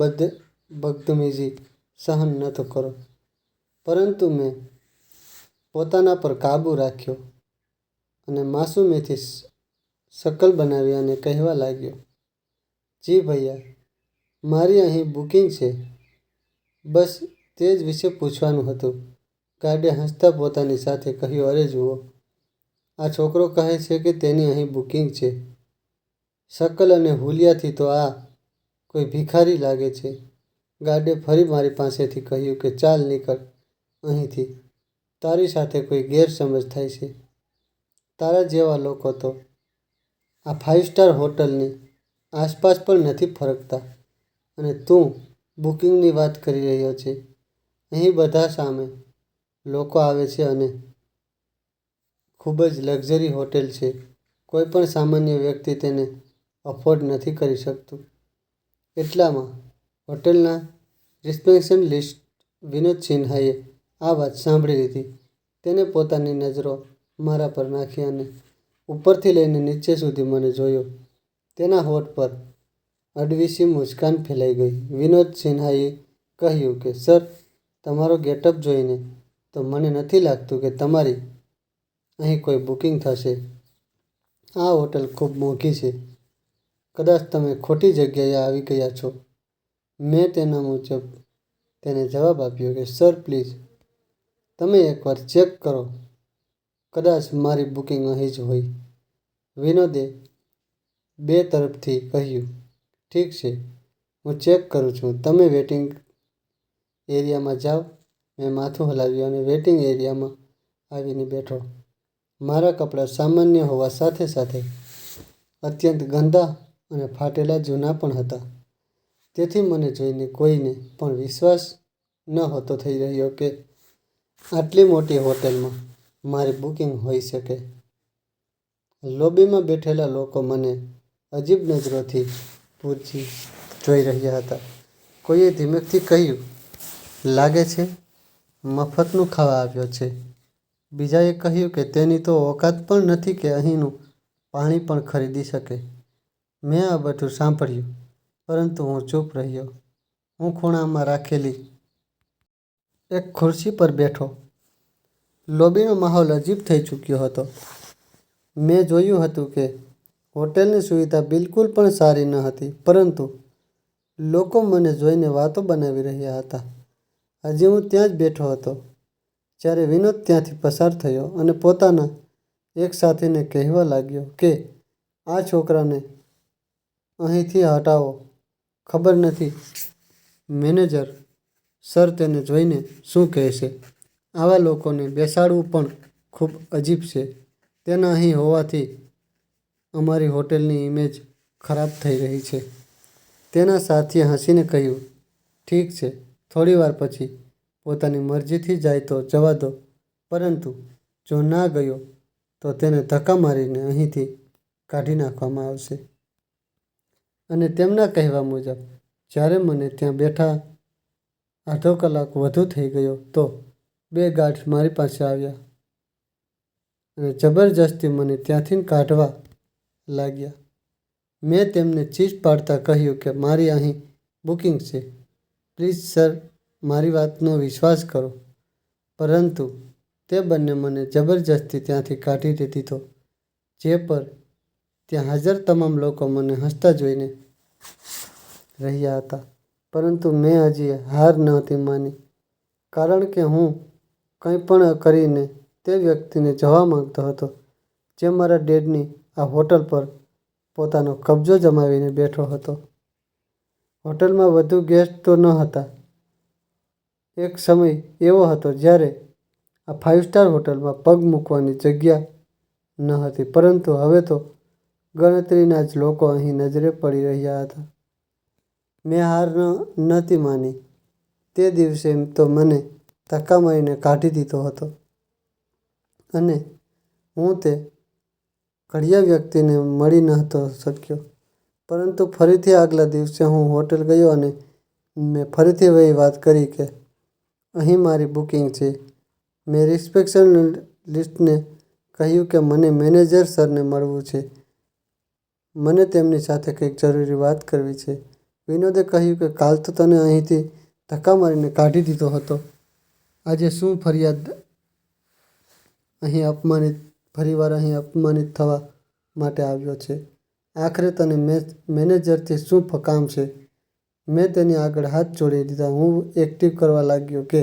બદતમીજી સહન નહોતો કરો. પરંતુ મેં પોતાના પર કાબૂ રાખ્યો અને માસૂમીથી શકલ બનાવી અને કહેવા લાગ્યો, જી ભૈયા, મારી અહીં બુકિંગ છે. બસ તે જ વિશે પૂછવાનું હતું. ગાર્ડે હસતા પોતાની સાથે કહ્યું, અરે જુઓ, આ છોકરો કહે છે કે તેની અહીં બુકિંગ છે. શકલ અને હુલિયાથી તો આ કોઈ ભિખારી લાગે છે. ગાર્ડે ફરી મારી પાસેથી કહ્યું કે ચાલ નીકળ અહીંથી, તારી સાથે કોઈ ગેરસમજ થાય છે. તારા જેવા લોકો તો આ 5 સ્ટાર હોટલની આસપાસ પણ નથી ફરકતા અને તું બુકિંગની વાત કરી રહ્યો છે. અહીં બધા સામે લોકો આવે છે અને ખૂબ જ લક્ઝરી હોટેલ છે. કોઈ પણ સામાન્ય વ્યક્તિ તેને અફોર્ડ નથી કરી શકતું. એટલામાં હોટેલના રિસેપ્શનિસ્ટ વિનોદ સિન્હાએ આ વાત સાંભળી લીધી. તેણે પોતાની નજરો મારા પર નાખી અને ઉપરથી લઈને નીચે સુધી મને જોયો. તેના હોઠ પર અડવીસી મુસ્કાન ફેલાઈ ગઈ. વિનોદ સિન્હાએ કહ્યું કે સર, તમારો ગેટઅપ જોઈને તો મને નથી લાગતું કે તમારી અહીં કોઈ બુકિંગ થશે. આ હોટલ ખૂબ મોંઘી છે. કદાચ તમે ખોટી જગ્યાએ આવી ગયા છો. મેં તેના મુજબ તેને જવાબ આપ્યો કે સર પ્લીઝ, તમે એકવાર ચેક કરો. કદાચ મારી બુકિંગ અહીં જ હોય. વિનોદે બે તરફથી કહ્યું, ઠીક છે, હું ચેક કરું છું. તમે વેટિંગ એરિયામાં જાઓ. મેં માથું હલાવ્યું અને વેટિંગ એરિયામાં આવીને બેઠો. મારા કપડાં સામાન્ય હોવા સાથે સાથે અત્યંત ગંદા અને ફાટેલા જૂના પણ હતા. તેથી મને જોઈને કોઈને પણ વિશ્વાસ નહોતો થઈ રહ્યો કે આટલી મોટી હોટલમાં મારી બુકિંગ હોઈ શકે. લોબીમાં બેઠેલા લોકો મને અજીબ નજરોથી પૂરથી જોઈ રહ્યા હતા. કોઈએ ધીમેથી કહ્યું, લાગે છે મફતનું ખાવા આવ્યો છે. બીજાએ કહ્યું કે તેની તો ઓકાત પણ નથી કે અહીંનું પાણી પણ ખરીદી શકે. મેં આ બધું સાંભળ્યું, પરંતુ હું ચૂપ રહ્યો. હું ખૂણામાં રાખેલી એક ખુરશી પર બેઠો. લોબીનો માહોલ અજીબ થઈ ચૂક્યો હતો. મેં જોયું હતું કે હોટલની સુવિધા બિલકુલ પણ સારી ન હતી, પરંતુ લોકો મને જોઈને વાતો બનાવી રહ્યા હતા. હજી હું ત્યાં જ બેઠો હતો જ્યારે વિનોદ ત્યાંથી પસાર થયો અને પોતાના એક સાથીને કહેવા લાગ્યો કે આ છોકરાને અહીંથી હટાવો. ખબર નથી મેનેજર સર તેને જોઈને શું કહેશે. આવા લોકોને બેસાડવું પણ ખૂબ અજીબ છે. તેના અહીં હોવાથી અમારી હોટલની ઇમેજ ખરાબ થઈ રહી છે. તેના સાથીએ હસીને કહ્યું, ઠીક છે, થોડી વાર પછી પોતાની મરજીથી જાય તો જવા દો, પરંતુ જો ના ગયો તો તેને ધક્કા મારીને અહીંથી કાઢી નાખવામાં આવશે. અને તેમના કહેવા મુજબ જ્યારે મને ત્યાં બેઠા અડધો કલાક વધુ થઈ ગયો તો બે ગાર્ડ્સ મારી પાસે આવ્યા અને જબરજસ્તી મને ત્યાંથી કાઢવા લાગ્યા. મેં તેમને ચીસ પાડતા કહ્યું કે મારી અહીં બુકિંગ છે. પ્લીઝ સર, મારી વાતનો વિશ્વાસ કરો. પરંતુ તે બંને મને જબરજસ્તી ત્યાંથી કાઢી દીધો, જે પર ત્યાં હાજર તમામ લોકો મને હસતા જોઈને રહ્યા હતા. પરંતુ મેં હજી હાર નહોતી માની, કારણ કે હું કંઈ પણ કરીને તે વ્યક્તિને જવા માંગતો હતો જે મારા ડેડની આ હોટલ પર પોતાનો કબજો જમાવીને બેઠો હતો. હોટલમાં વધુ ગેસ્ટ તો ન હતા. એક સમય એવો હતો જ્યારે આ 5 સ્ટાર હોટલમાં પગ મૂકવાની જગ્યા ન હતી, પરંતુ હવે તો ગણતરીના જ લોકો અહીં નજરે પડી રહ્યા હતા. મેં હાર નહોતી માની. તે દિવસે તો મને ધક્કા મારીને કાઢી દીધો હતો અને હું તે ઘડિયા વ્યક્તિને મળી નહોતો શક્યો. પરંતુ ફરીથી આગલા દિવસે હું હોટેલ ગયો અને મેં ફરીથી વહી વાત કરી કે અહીં મારી બુકિંગ છે. મેં રિસેપ્શનિસ્ટને કહ્યું કે મને મેનેજર સરને મળવું છે. મને તેમની સાથે કંઈક જરૂરી વાત કરવી છે. વિનોદે કહ્યું કે કાલ તો તને અહીંથી ધક્કા મારીને કાઢી દીધો હતો. આજે શું ફરીવાર અહીં અપમાનિત થવા માટે આવ્યો છે? આખરે તને મેનેજરથી શું કામ છે? મેં તેની આગળ હાથ જોડી દીધા. હું એક્ટિંગ કરવા લાગ્યો કે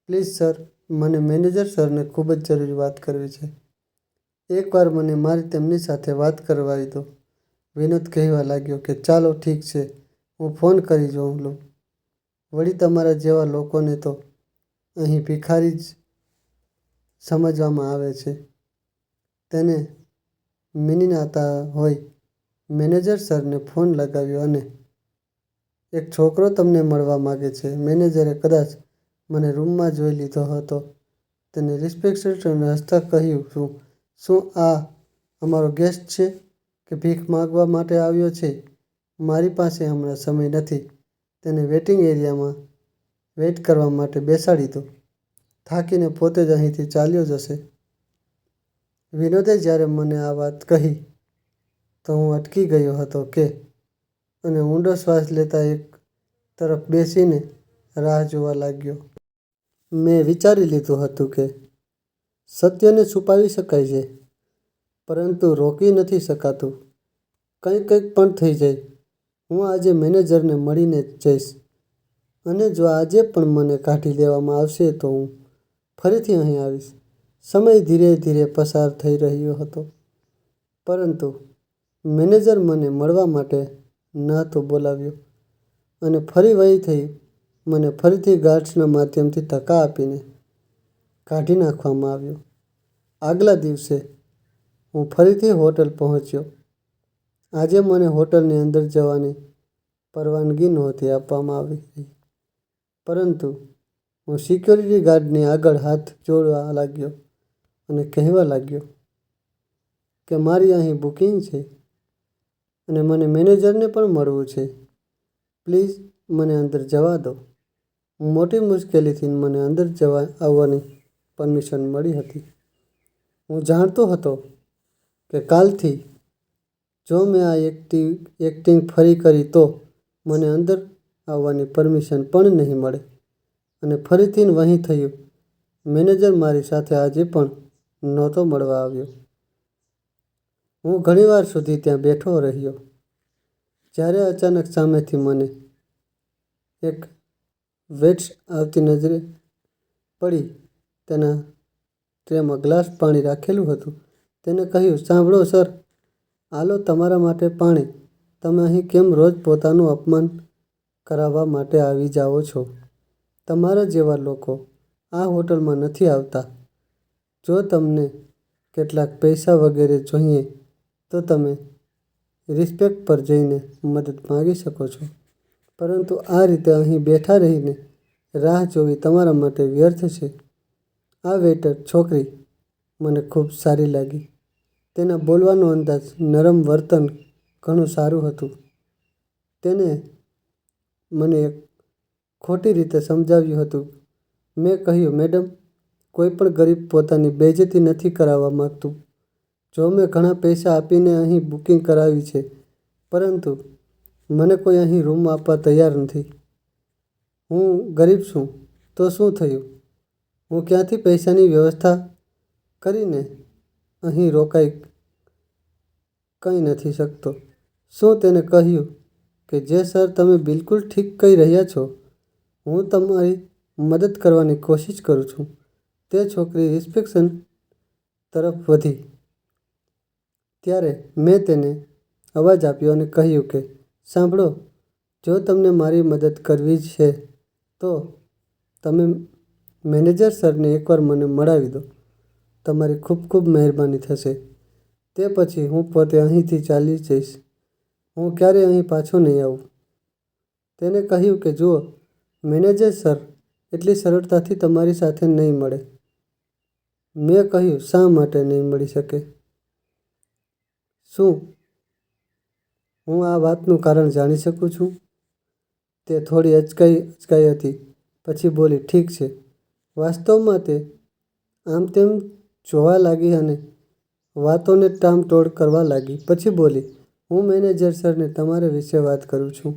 પ્લીઝ સર, મને મેનેજર સરને ખૂબ જ જરૂરી વાત કરવી છે. એકવાર મને તેમની સાથે વાત કરવાવી દો. વિનોદ કહેવા લાગ્યો કે ચાલો ઠીક છે, હું ફોન કરી જોઉં લઉં. વળી તમારા જેવા લોકોને તો અહીં ભિખારી જ સમજવામાં આવે છે. તેને મિનીનાતા હોય. મેનેજર સરને ફોન લગાવ્યો અને એક છોકરો તમને મળવા માંગે છે. મેનેજરે કદાચ મને રૂમમાં જોઈ લીધો હતો. તેને રિસેપ્શનિસ્ટને હસતા કહ્યું, શું આ અમારો ગેસ્ટ છે કે ભીખ માંગવા માટે આવ્યો છે? મારી પાસે હમણાં સમય નથી. તેને વેટિંગ એરિયામાં વેઇટ કરવા માટે બેસાડી દો. થાકીને પોતે જ અહીંથી ચાલ્યો જશે. વિનોદે જ્યારે મને આ વાત કહી તો હું અટકી ગયો હતો અને ઊંડો શ્વાસ લેતા એક તરફ બેસીને રાહ જોવા લાગ્યો. મેં વિચારી લીધું હતું કે સત્યને છુપાવી શકાય છે, પરંતુ રોકી નથી શકાતું. કંઈક પણ થઈ જાય, હું આજે મેનેજરને મળીને જ જઈશ. અને જો આજે પણ મને કાઢી દેવામાં આવશે તો હું ફરીથી અહીં આવીશ. સમય ધીરે ધીરે પસાર થઈ રહ્યો હતો. પરંતુ મેનેજર મને મળવા માટે ન હતો બોલાવ્યો અને ફરી વહી થઈ મને ફરીથી ગાર્ડ્સના માધ્યમથી ધક્કા આપીને કાઢી નાખવામાં આવ્યો. આગલા દિવસે હું ફરીથી હોટલ પહોંચ્યો. આજે મને હોટલની અંદર જવાની પરવાનગી નહોતી આપવામાં આવી પરંતુ હું સિક્યોરિટી ગાર્ડની આગળ હાથ જોડવા લાગ્યો અને કહેવા લાગ્યો કે મારી અહીં બુકિંગ છે અને મને મેનેજરને પણ મળવું છે. પ્લીઝ મને અંદર જવા દો. મોટી મુશ્કેલીથી મને અંદર આવવાની પરમિશન મળી હતી. હું જાણતો હતો કે કાલથી જો મેં આ એક્ટિંગ ફરી કરી તો મને અંદર આવવાની પરમિશન પણ નહીં મળે અને ફરીથી વહીં થયું. મેનેજર મારી સાથે આજે પણ નહોતો મળવા આવ્યો. હું ઘણીવાર સુધી ત્યાં બેઠો રહ્યો જ્યારે અચાનક સામેથી મને એક વેટ્સ આવતી નજરે પડી. તેના ટ્રેમાં ગ્લાસ પાણી રાખેલું હતું. તેને કહ્યું, સાંભળો સર, આ લો તમારા માટે પાણી. તમે અહીં કેમ રોજ પોતાનું અપમાન કરાવવા માટે આવી જાઓ છો? તમારા જેવા લોકો આ હોટલમાં નથી આવતા. જો તમને કેટલાક પૈસા વગેરે જોઈએ તો તમે રિસેપ્શન પર જઈને મદદ માંગી શકો છો, પરંતુ આ રીતે અહીં બેઠા રહીને રાહ જોવી તમારા માટે વ્યર્થ છે. આ વેઇટર છોકરી મને ખૂબ સારી લાગી. તેના બોલવાનો અંદાજ, નરમ વર્તન ઘણું સારું હતું. તેને મને એક ખોટી રીતે સમજાવ્યું હતું. મેં કહ્યું, મેડમ, કોઈ પણ ગરીબ પોતાની બેઇજ્જતી નથી કરાવવા માંગતું. જો મેં ઘણા પૈસા આપીને અહીં બુકિંગ કરાવી છે, પરંતુ મને કોઈ અહીં રૂમ આપવા તૈયાર નથી. હું ગરીબ છું તો શું થયું? હું ક્યાંથી પૈસાની વ્યવસ્થા કરીને અહીં રોકાઈ કંઈ નથી શકતો. શું તેને કહ્યું કે જે સર, તમે બિલકુલ ઠીક કહી રહ્યા છો. હું તમારી મદદ કરવાની કોશિશ કરું છું. તે છોકરી રિસેપ્શન તરફ વધી ત્યારે મેં તેને અવાજ આપ્યો અને કહ્યું કે સાંભળો, જો તમને મારી મદદ કરવી છે તો તમે મેનેજર સરને એકવાર મને મળાવી દો. તમારી ખૂબ ખૂબ મહેરબાની થશે. તે પછી હું પોતે અહીંથી ચાલી જઈશ. હું ક્યારેય અહીં પાછો નહીં આવું. તેને કહ્યું કે જુઓ, મેનેજર સર એટલી સરળતાથી તમારી સાથે નહીં મળે. મેં કહ્યું, શા માટે નહીં મળી શકે? શું હું આ વાતનું કારણ જાણી શકું છું? તે થોડી અચકાઈ હતી. પછી બોલી, ઠીક છે. વાસ્તવમાં તે આમ તેમ જોવા લાગી અને વાતોને ટામટોળ કરવા લાગી. પછી બોલી, હું મેનેજર સરને તમારા વિશે વાત કરું છું.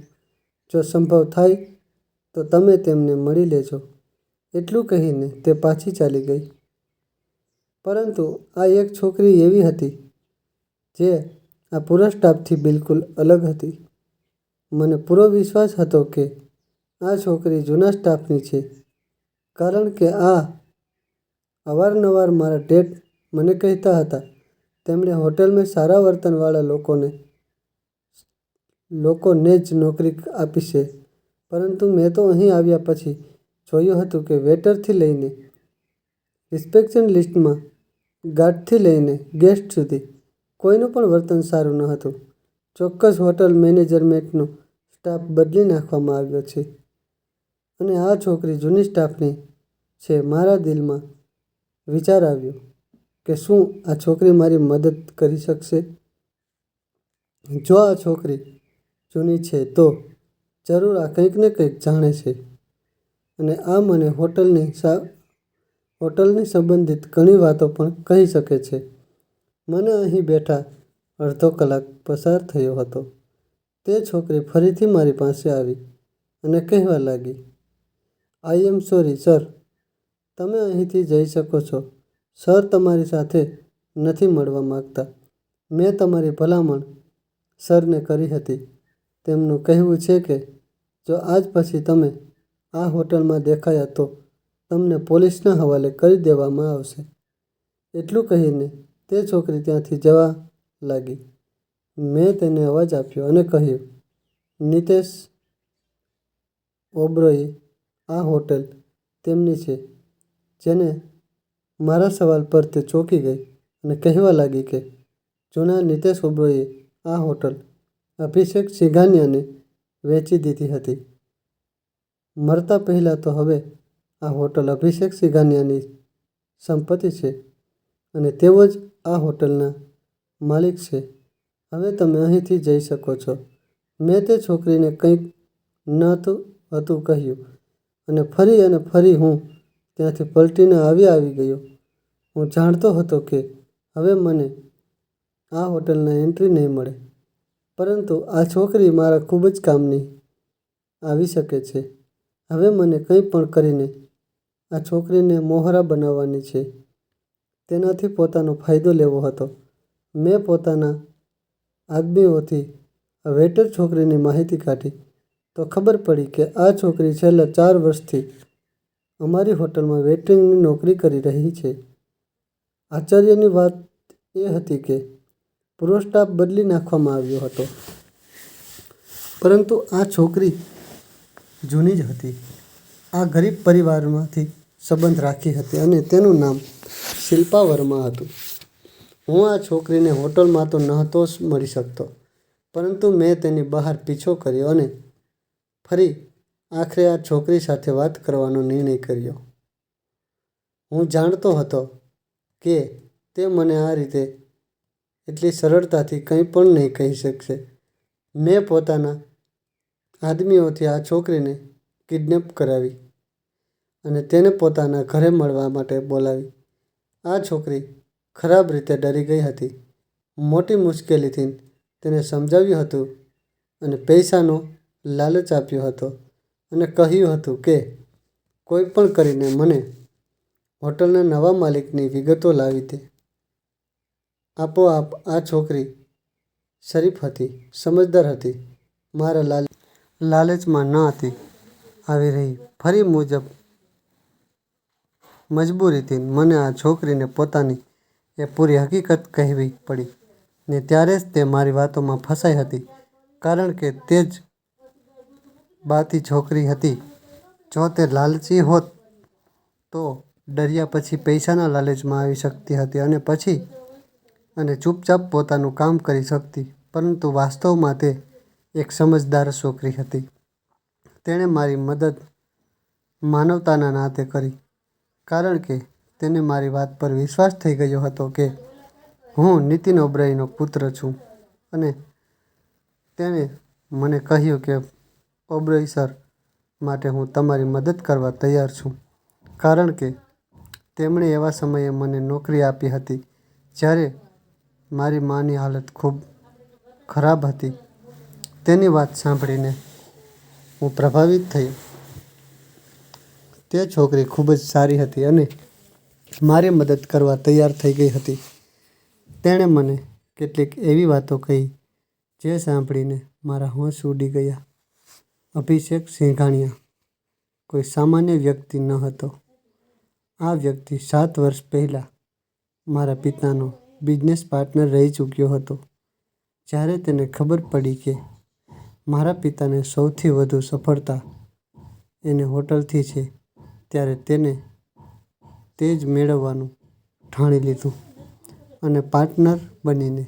જો સંભવ થાય તો તમે તેમને મળી લેજો. એટલું કહીને તે પાછી ચાલી ગઈ. પરંતુ આ એક છોકરી એવી હતી જે આ પૂરા સ્ટાફથી બિલકુલ અલગ હતી. મને પૂરો વિશ્વાસ હતો કે આ છોકરી જૂના સ્ટાફની છે, કારણ કે અવારનવાર મારા ડેડ મને કહેતા હતા તેમણે હોટલમાં સારા વર્તનવાળા લોકોને જ નોકરી આપી છે. પરંતુ મેં તો અહીં આવ્યા પછી જોયું હતું કે વેઇટરથી લઈને રિસેપ્શન લિસ્ટમાં ગાર્ડથી લઈને ગેસ્ટ સુધી કોઈનું પણ વર્તન સારું ન હતું. ચોક્કસ હોટલ મેનેજમેન્ટનો સ્ટાફ બદલી નાખવામાં આવ્યો છે અને આ છોકરી જૂની સ્ટાફની છે. મારા દિલમાં વિચાર આવ્યો કે શું આ છોકરી મારી મદદ કરી શકશે? જો આ છોકરી જૂની છે તો જરૂર આ કંઈક ને કંઈક જાણે છે અને આ મને હોટલની સંબંધિત ઘણી વાતો પણ કહી શકે છે. મને અહીં બેઠા અડધો કલાક પસાર થયો હતો. તે છોકરી ફરીથી મારી પાસે આવી અને કહેવા લાગી, આઈ એમ સોરી સર, તમે અહીંથી જઈ શકો છો. સર તમારી સાથે નથી મળવા માંગતા. મેં તમારી ભલામણ સરને કરી હતી. તેમનું કહેવું છે કે જો આજ પછી તમે આ હોટલમાં દેખાયા તો તમને પોલીસના હવાલે કરી દેવામાં આવશે. એટલું કહીને તે છોકરી ત્યાંથી જવા લાગી. મેં તેને અવાજ આપ્યો અને કહ્યું, નિતેશ ઓબરોય, આ હોટલ તેમની છે. જેને મારા સવાલ પર તે ચોંકી ગઈ અને કહેવા લાગી કે જૂના નિતેશ ઓબરોયે આ હોટલ અભિષેક સિંઘાનિયાને વેચી દીધી હતી. મરતા પહેલાં તો હવે આ હોટલ અભિષેક સિંઘાનિયાની સંપત્તિ છે અને તેઓ જ આ હોટલના માલિક છે. હવે તમે અહીંથી જઈ શકો છો. મેં તે છોકરીને કંઈક ન હતું કહ્યું અને ફરી હું ત્યાંથી પલટીને આવી ગયો. હું જાણતો હતો કે હવે મને આ હોટલમાં એન્ટ્રી નહીં મળે, પરંતુ આ છોકરી મારા ખૂબ જ કામની આવી શકે છે. હવે મને કંઈ પણ કરીને આ છોકરીને મોહરા બનાવવાની છે. તેનાથી પોતાનો ફાયદો લેવો હતો. મેં પોતાના આદમીઓથી આ વેઇટર છોકરીની માહિતી કાઢી તો ખબર પડી કે આ છોકરી છેલ્લા 4 વર્ષથી અમારી હોટલમાં વેઇટરની નોકરી કરી રહી છે. આશ્ચર્યની વાત એ હતી કે પૂરો સ્ટાફ બદલી નાખવામાં આવ્યો હતો, પરંતુ આ છોકરી જૂની જ હતી. આ ગરીબ પરિવારમાંથી સંબંધ રાખી હતી અને તેનું નામ શિલ્પા વર્મા હતું. હું આ છોકરીને હોટલમાં તો નહોતો મળી શકતો, પરંતુ મેં તેની બહાર પીછો કર્યો અને ફરી આખરે આ છોકરી સાથે વાત કરવાનો નિર્ણય કર્યો. હું જાણતો હતો કે તે મને આ રીતે એટલી સરળતાથી કંઈ પણ નહીં કહી શકશે. મેં પોતાના આદમીઓથી આ છોકરીને કિડનેપ કરાવી અને તેને પોતાના ઘરે મળવા માટે બોલાવી. આ છોકરી ખરાબ રીતે ડરી ગઈ હતી. મોટી મુશ્કેલીથી તેને સમજાવ્યું હતું અને પૈસાનો લાલચ આપ્યો હતો અને કહ્યું હતું કે કોઈ પણ કરીને મને હોટલના નવા માલિકની વિગતો લાવી દે. આપોઆપ આ છોકરી શરીફ હતી, સમજદાર હતી, મારા લાલચમાં ન હતી આવી રહી. ફરી મજબૂરીથી મને આ છોકરીને પોતાની એ પૂરી હકીકત કહેવી પડી ને ત્યારે જ તે મારી વાતોમાં ફસાઈ હતી, કારણ કે તે જ બાતી છોકરી હતી. જો તે લાલચી હોત તો ડર્યા પછી પૈસાના લાલચમાં આવી શકતી હતી અને ચૂપચાપ પોતાનું કામ કરી શકતી, પરંતુ વાસ્તવમાં તે એક સમજદાર છોકરી હતી. તેણે મારી મદદ માનવતાના નાતે કરી, કારણ કે તેને મારી વાત પર વિશ્વાસ થઈ ગયો હતો કે હું નીતિન ઓબરાયનો પુત્ર છું અને તેણે મને કહ્યું કે ઓબરોય સર માટે હું તમારી મદદ કરવા તૈયાર છું, કારણ કે તેમણે એવા સમયે મને નોકરી આપી હતી જ્યારે મારી માની હાલત ખૂબ ખરાબ હતી. તેની વાત સાંભળીને હું પ્રભાવિત થયો. તે છોકરી ખૂબ જ સારી હતી અને મારી મદદ કરવા તૈયાર થઈ ગઈ હતી. તેણે મને કેટલીક એવી વાતો કહી જે સાંભળીને મારા હોશ ઉડી ગયા. અભિષેક સિંઘાનિયા કોઈ સામાન્ય વ્યક્તિ ન હતો. આ વ્યક્તિ 7 વર્ષ પહેલાં મારા પિતાનો બિઝનેસ પાર્ટનર રહી ચૂક્યો હતો. જ્યારે તેને ખબર પડી કે મારા પિતાને સૌથી વધુ સફળતા એને હોટલથી છે, ત્યારે તેને તે જ મેળવવાનું ઠાણી લીધું અને પાર્ટનર બનીને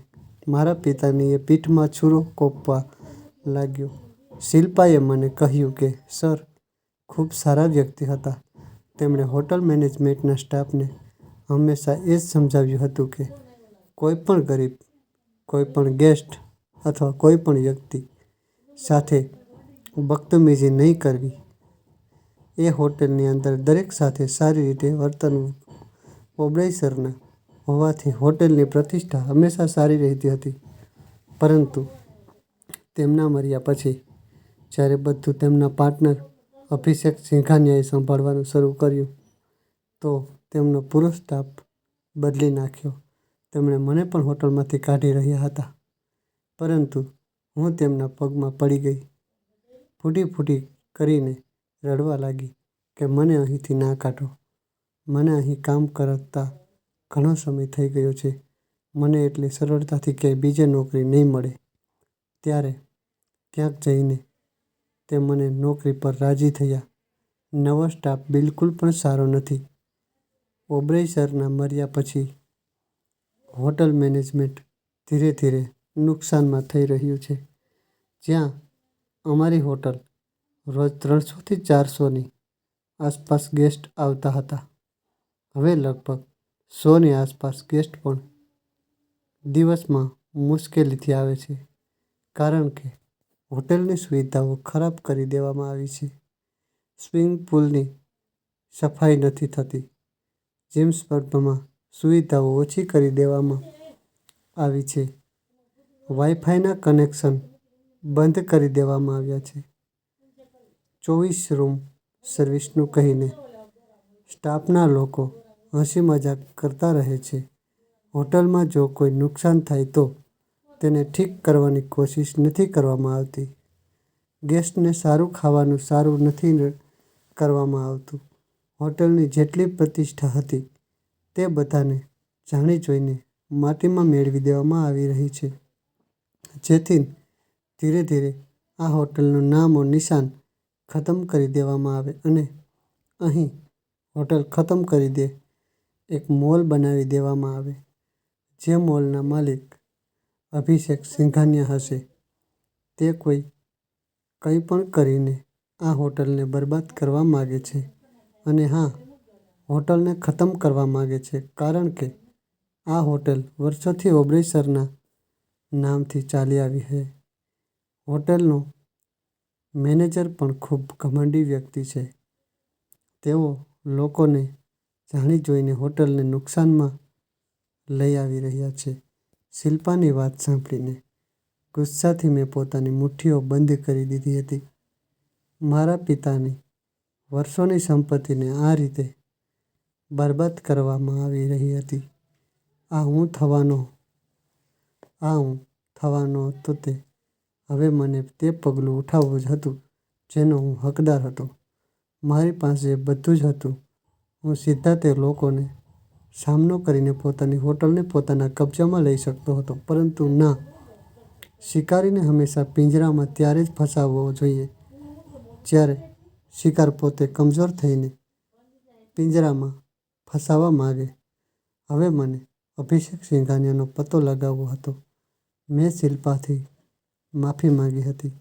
મારા પિતાની એ પીઠમાં છુરો કોપવા લાગ્યો. શિલ્પાએ મને કહ્યું કે સર ખૂબ સારા વ્યક્તિ હતા. તેમણે હોટલ મેનેજમેન્ટના સ્ટાફને હંમેશા એ જ સમજાવ્યું હતું કે કોઈ પણ ગરીબ, કોઈ પણ ગેસ્ટ અથવા કોઈ પણ વ્યક્તિ સાથે બદતમીજી નહીં કરવી. એ હોટલની અંદર દરેક સાથે સારી રીતે વર્તવું. ઓબરાય સરના હોવાથી હોટલની પ્રતિષ્ઠા હંમેશા સારી રહેતી હતી, પરંતુ તેમના મર્યા પછી જ્યારે બધું તેમના પાર્ટનર અભિષેક સિંઘાનિયાએ સંભાળવાનું શરૂ કર્યું, તો તેમનો પૂરો સ્ટાફ બદલી નાખ્યો. તેમણે મને પણ હોટલમાંથી કાઢી રહ્યા હતા, પરંતુ હું તેમના પગમાં પડી ગઈ. ફૂટી કરીને રડવા લાગી કે મને અહીંથી ના કાઢો. મને અહીં કામ કરતા ઘણો સમય થઈ ગયો છે. મને એટલી સરળતાથી ક્યાંય બીજે નોકરી નહીં મળે. ત્યારે ક્યાંક જઈને તે મને નોકરી પર રાજી થયા. નવો સ્ટાફ બિલકુલ પણ સારો નથી. ઓબરાય સરના મર્યા પછી હોટલ મેનેજમેન્ટ ધીરે ધીરે નુકસાનમાં થઈ રહ્યું છે. જ્યાં અમારી હોટલ રોજ 300થી 400ની આસપાસ ગેસ્ટ આવતા હતા, હવે લગભગ 100ની આસપાસ ગેસ્ટ પણ દિવસમાં મુશ્કેલીથી આવે છે. કારણ કે હોટલની સુવિધાઓ ખરાબ કરી દેવામાં આવી છે. સ્વિમિંગ પૂલની સફાઈ નથી થતી. જીમ સ્પર્ધામાં સુવિધાઓ ઓછી કરી દેવામાં આવી છે. વાઈફાઈના કનેક્શન બંધ કરી દેવામાં આવ્યા છે. 24 રૂમ સર્વિસનું કહીને સ્ટાફના લોકો હસી મજાક કરતા રહે છે. હોટલમાં જો કોઈ નુકસાન થાય તો તેને ઠીક કરવાની કોશિશ નથી કરવામાં આવતી. ગેસ્ટને સારું ખાવાનું સારું નથી કરવામાં આવતું. હોટલની જેટલી પ્રતિષ્ઠા હતી તે બધાને જાણી જોઈને માટીમાં મેળવી દેવામાં આવી રહી છે. જેથી ધીરે ધીરે આ હોટલનું નામો નિશાન ખતમ કરી દેવામાં આવે અને અહીં હોટલ ખતમ કરી દે એક મોલ બનાવી દેવામાં આવે. જે મોલના માલિક અભિષેક સિંઘાનિયા હશે તે કંઈ પણ કરીને આ હોટલને બરબાદ કરવા માગે છે. અને હા, હોટલને ખતમ કરવા માગે છે. કારણ કે આ હોટલ વર્ષોથી ઓબરાય સરના નામથી ચાલી આવી છે. હોટલનો મેનેજર પણ ખૂબ ઘમંડી વ્યક્તિ છે. તેઓ લોકોને જાણી જોઈને હોટલને નુકસાનમાં લઈ આવી રહ્યા છે. શિલ્પાની વાત સાંભળીને ગુસ્સાથી મેં પોતાની મુઠ્ઠીઓ બંધ કરી દીધી હતી. મારા પિતાની વર્ષોની સંપત્તિને આ રીતે બરબાદ કરવામાં આવી રહી હતી. આ હું થવાનો હતો તે હવે મને તે પગલું ઉઠાવવું જ હતું જેનો હું હકદાર હતો. મારી પાસે બધું જ હતું. હું સીધા તે લોકોને સામનો કરીને પોતાની હોટલને પોતાના કબજામાં લઈ શકતો હતો. પરંતુ ના, શિકારીને હંમેશા પિંજરામાં ત્યારે જ ફસાવવો જોઈએ જ્યારે શિકાર પોતે કમજોર થઈને પિંજરામાં ફસાવા માંગે. હવે મને અભિષેક સિંઘાનિયાનો પત્તો લગાવવો હતો. મેં શિલ્પાથી માફી માંગી હતી.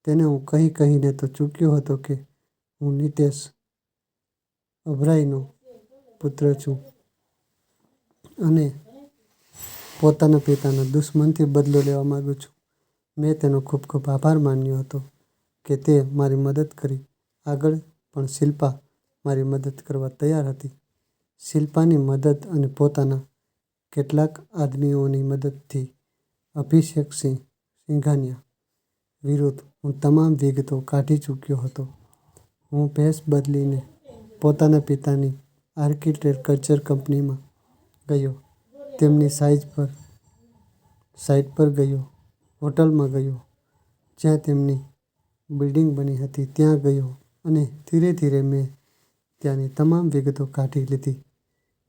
તેને હું કહીને તો ચૂક્યો હતો કે હું નિતેશ ઓબરાયનો પુત્ર છું અને પોતાના પિતાના દુશ્મનથી બદલો લેવા માંગુ છું. મેં તેનો ખૂબ ખૂબ આભાર માન્યો હતો કે તે મારી મદદ કરી. આગળ પણ શિલ્પા મારી મદદ કરવા તૈયાર હતી. શિલ્પાની મદદ અને પોતાના કેટલાક આદમીઓની મદદથી અભિષેક સિંઘાનિયા વિરુદ્ધ હું તમામ વિગતો કાઢી ચૂક્યો હતો. હું ભેસ બદલીને પોતાના પિતાની આર્કિટેક્ચર કંપનીમાં ગયો. તેમની સાઇટ પર ગયો. હોટલમાં ગયો જ્યાં તેમની બિલ્ડિંગ બની હતી ત્યાં ગયો અને ધીરે ધીરે મેં ત્યાંની તમામ વિગતો કાઢી લીધી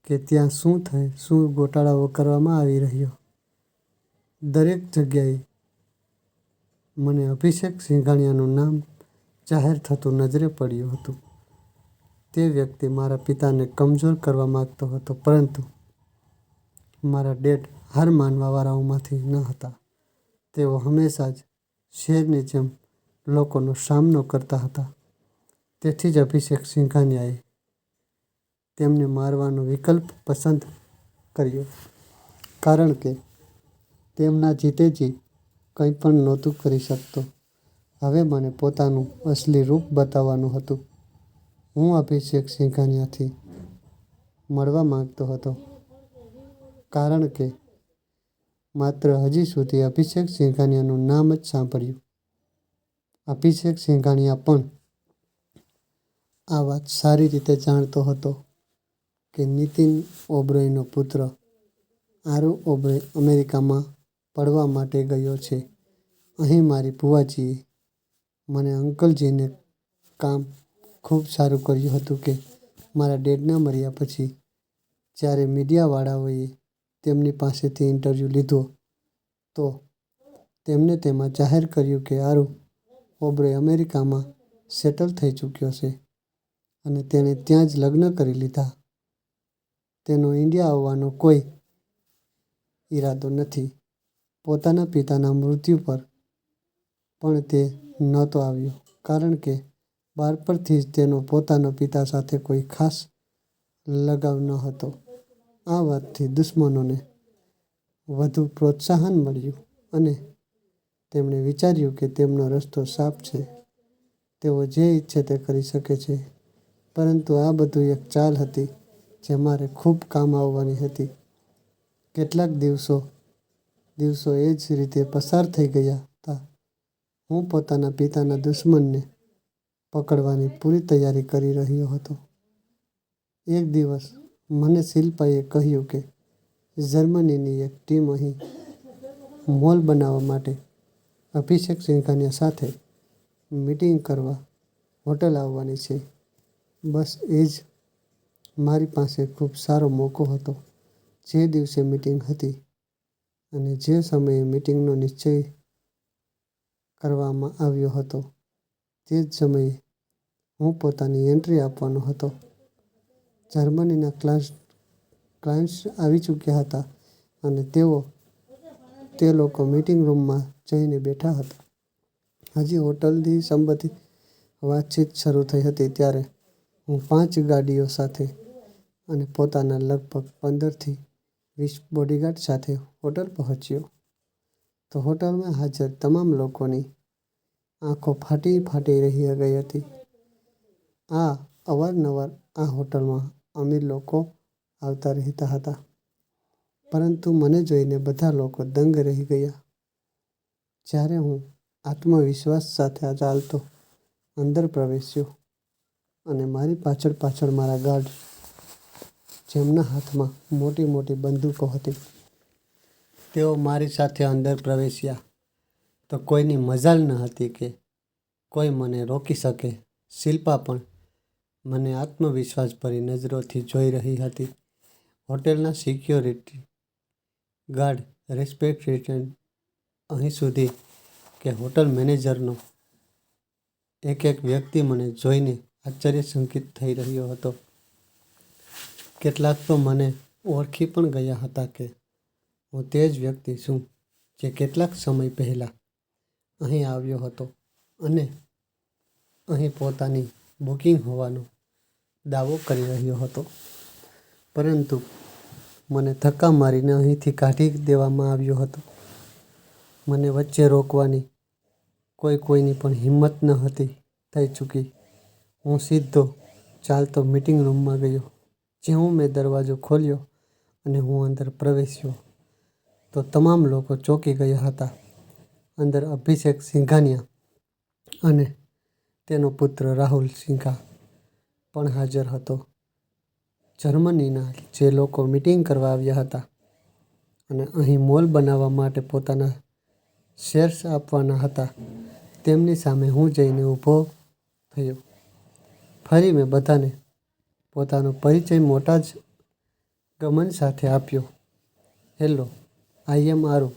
કે ત્યાં શું ગોટાળાઓ કરવામાં આવી રહ્યો. દરેક જગ્યાએ મને અભિષેક સિંઘાનિયાનું નામ જાહેર થતું નજરે પડ્યું હતું. તે વ્યક્તિ મારા પિતાને કમજોર કરવા માંગતો હતો. પરંતુ મારા ડેડ હાર માનવાવાળાઓમાંથી ન હતા. તેઓ હંમેશા જ શેરની જેમ લોકોનો સામનો કરતા હતા. તેથી જ અભિષેક સિંઘાનિયાએ તેમને મારવાનો વિકલ્પ પસંદ કર્યો. કારણ કે તેમના જીતેજી કંઈ પણ નહોતું કરી શકતો. હવે મને પોતાનું અસલી રૂપ બતાવવાનું હતું. હું અભિષેક સિંઘાનિયાથી મળવા માંગતો હતો. કારણ કે માત્ર હજી સુધી અભિષેક સિંઘાનિયાનું નામ જ સાંભળ્યું. અભિષેક સિંઘાનિયા પણ આ વાત સારી રીતે જાણતો હતો કે નીતિન ઓબરાયનો પુત્ર આરુ ઓબરાય અમેરિકામાં પડવા માટે ગયો છે. અહીં મારી ભુવાજીએ મને અંકલજીને કામ ખૂબ સારું કર્યું હતું કે મારા ડેડના મર્યા પછી જ્યારે મીડિયાવાળાઓએ તેમની પાસેથી ઇન્ટરવ્યૂ લીધો તો તેમને તેમાં જાહેર કર્યું કે આરુ ઓબ્રે અમેરિકામાં સેટલ થઈ ચૂક્યો છે અને તેણે ત્યાં જ લગ્ન કરી લીધા. તેનો ઇન્ડિયા આવવાનો કોઈ ઈરાદો નથી. પોતાના પિતાના મૃત્યુ પર પણ તે નહોતો આવ્યો, કારણ કે બાળપણથી જ તેનો પોતાના પિતા સાથે કોઈ ખાસ લગાવ ન હતો. આ વાતથી દુશ્મનોને વધુ પ્રોત્સાહન મળ્યું અને તેમણે વિચાર્યું કે તેમનો રસ્તો સાફ છે. તેઓ જે ઈચ્છે તે કરી શકે છે. પરંતુ આ બધું એક ચાલ હતી જે મારે ખૂબ કામ આવવાની હતી. કેટલાક દિવસો એ જ રીતે પસાર થઈ ગયા હતા. હું પોતાના પિતાના દુશ્મનને પકડવાની પૂરી તૈયારી કરી રહ્યો હતો. એક દિવસ મને શિલ્પાએ કહ્યું કે જર્મનીની એક ટીમ અહીં મોલ બનાવવા માટે અભિષેક સિંઘાનિયા સાથે મીટિંગ કરવા હોટલ આવવાની છે. બસ એ જ મારી પાસે ખૂબ સારો મોકો હતો. જે દિવસે મીટિંગ હતી અને જે સમયે મીટિંગનો નિશ્ચય કરવામાં આવ્યો હતો તે જ સમયે હું પોતાની એન્ટ્રી આપવાનો હતો. જર્મનીના ક્લાયન્ટ્સ આવી ચૂક્યા હતા અને તે લોકો મીટિંગ રૂમમાં જઈને બેઠા હતા. હજી હોટલથી સંબંધિત વાતચીત શરૂ થઈ હતી ત્યારે હું 5 ગાડીઓ સાથે અને પોતાના લગભગ 15થી 20 બોડીગાર્ડ સાથે હોટલ પહોંચ્યો તો હોટલમાં હાજર તમામ લોકોની આંખો ફાટી રહી ગઈ હતી. અવારનવાર આ હોટલમાં અમીર લોકો આવતા રહેતા હતા, પરંતુ મને જોઈને બધા લોકો દંગ રહી ગયા. જ્યારે હું આત્મવિશ્વાસ સાથે ચાલતો અંદર પ્રવેશ્યો અને મારી પાછળ મારા ગાર્ડ, જેમના હાથમાં મોટી મોટી બંદૂકો હતી, તેઓ મારી સાથે અંદર પ્રવેશ્યા તો કોઈની મજાલ ન હતી કે કોઈ મને રોકી શકે. શિલ્પા પણ મને આત્મવિશ્વાસભરી નજરોથી જોઈ રહી હતી. હોટેલના સિક્યોરિટી ગાર્ડ, રિસેપ્શનિસ્ટ, અહીં સુધી કે હોટલ મેનેજરનો એક વ્યક્તિ મને જોઈને આશ્ચર્યચકિત થઈ રહ્યો હતો. કેટલાક તો મને ઓળખી પણ ગયા હતા કે હું તે જ વ્યક્તિ છું જે કેટલાક સમય પહેલાં અહીં આવ્યો હતો અને અહીં પોતાની બુકિંગ હોવાનો દાવો કરી રહ્યો હતો. પરંતુ મને ધક્કા મારીને અહીંથી કાઢી દેવામાં આવ્યો હતો. મને વચ્ચે રોકવાની કોઈની પણ હિંમત ન હતી થઈ ચૂકી. હું સીધો ચાલતો મીટિંગ રૂમમાં ગયો. જેવું મેં દરવાજો ખોલ્યો અને હું અંદર પ્રવેશ્યો તો તમામ લોકો ચોંકી ગયા હતા. અંદર અભિષેક સિંઘાનિયા અને તેનો પુત્ર રાહુલ સિંઘા પણ હાજર હતો. જર્મનીના જે લોકો મીટિંગ કરવા આવ્યા હતા અને અહીં મોલ બનાવવા માટે પોતાના શેર્સ આપવાના હતા, તેમની સામે હું જઈને ઊભો થયો. ફરી મેં બધાને પોતાનો પરિચય મોટા જ ગમન સાથે આપ્યો. હેલો, આઈ એમ આરુ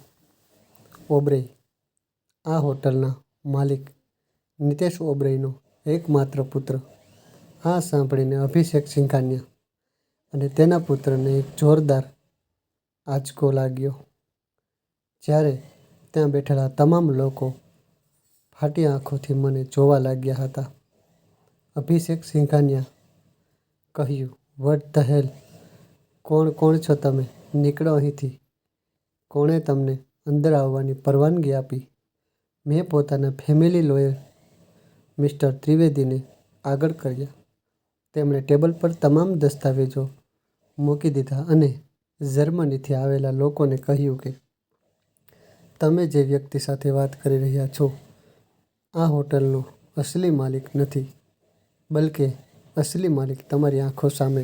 ઓબ્રે, આ હોટલના માલિક નિતેશ ઓબ્રેયનો એકમાત્ર પુત્ર. આ સાંભળીને અભિષેક સિંઘાનિયા અને તેના પુત્રને એક જોરદાર આંચકો લાગ્યો. જ્યારે ત્યાં બેઠેલા તમામ લોકો ફાટી આંખોથી મને જોવા લાગ્યા હતા. અભિષેક સિંઘાનિયા કહ્યું, વોટ ધ હેલ? કોણ છો તમે? નીકળો અહીંથી. કોણે તમને અંદર આવવાની પરવાનગી આપી? મેં પોતાના ફેમિલી લોયર મિસ્ટર ત્રિવેદીને આગળ કર્યા. તેમણે ટેબલ પર તમામ દસ્તાવેજો મૂકી દીધા અને જર્મનીથી આવેલા લોકોને કહ્યું કે તમે જે વ્યક્તિ સાથે વાત કરી રહ્યા છો, આ હોટલનો અસલી માલિક નથી, બલ્કે અસલી માલિક તમારી આંખો સામે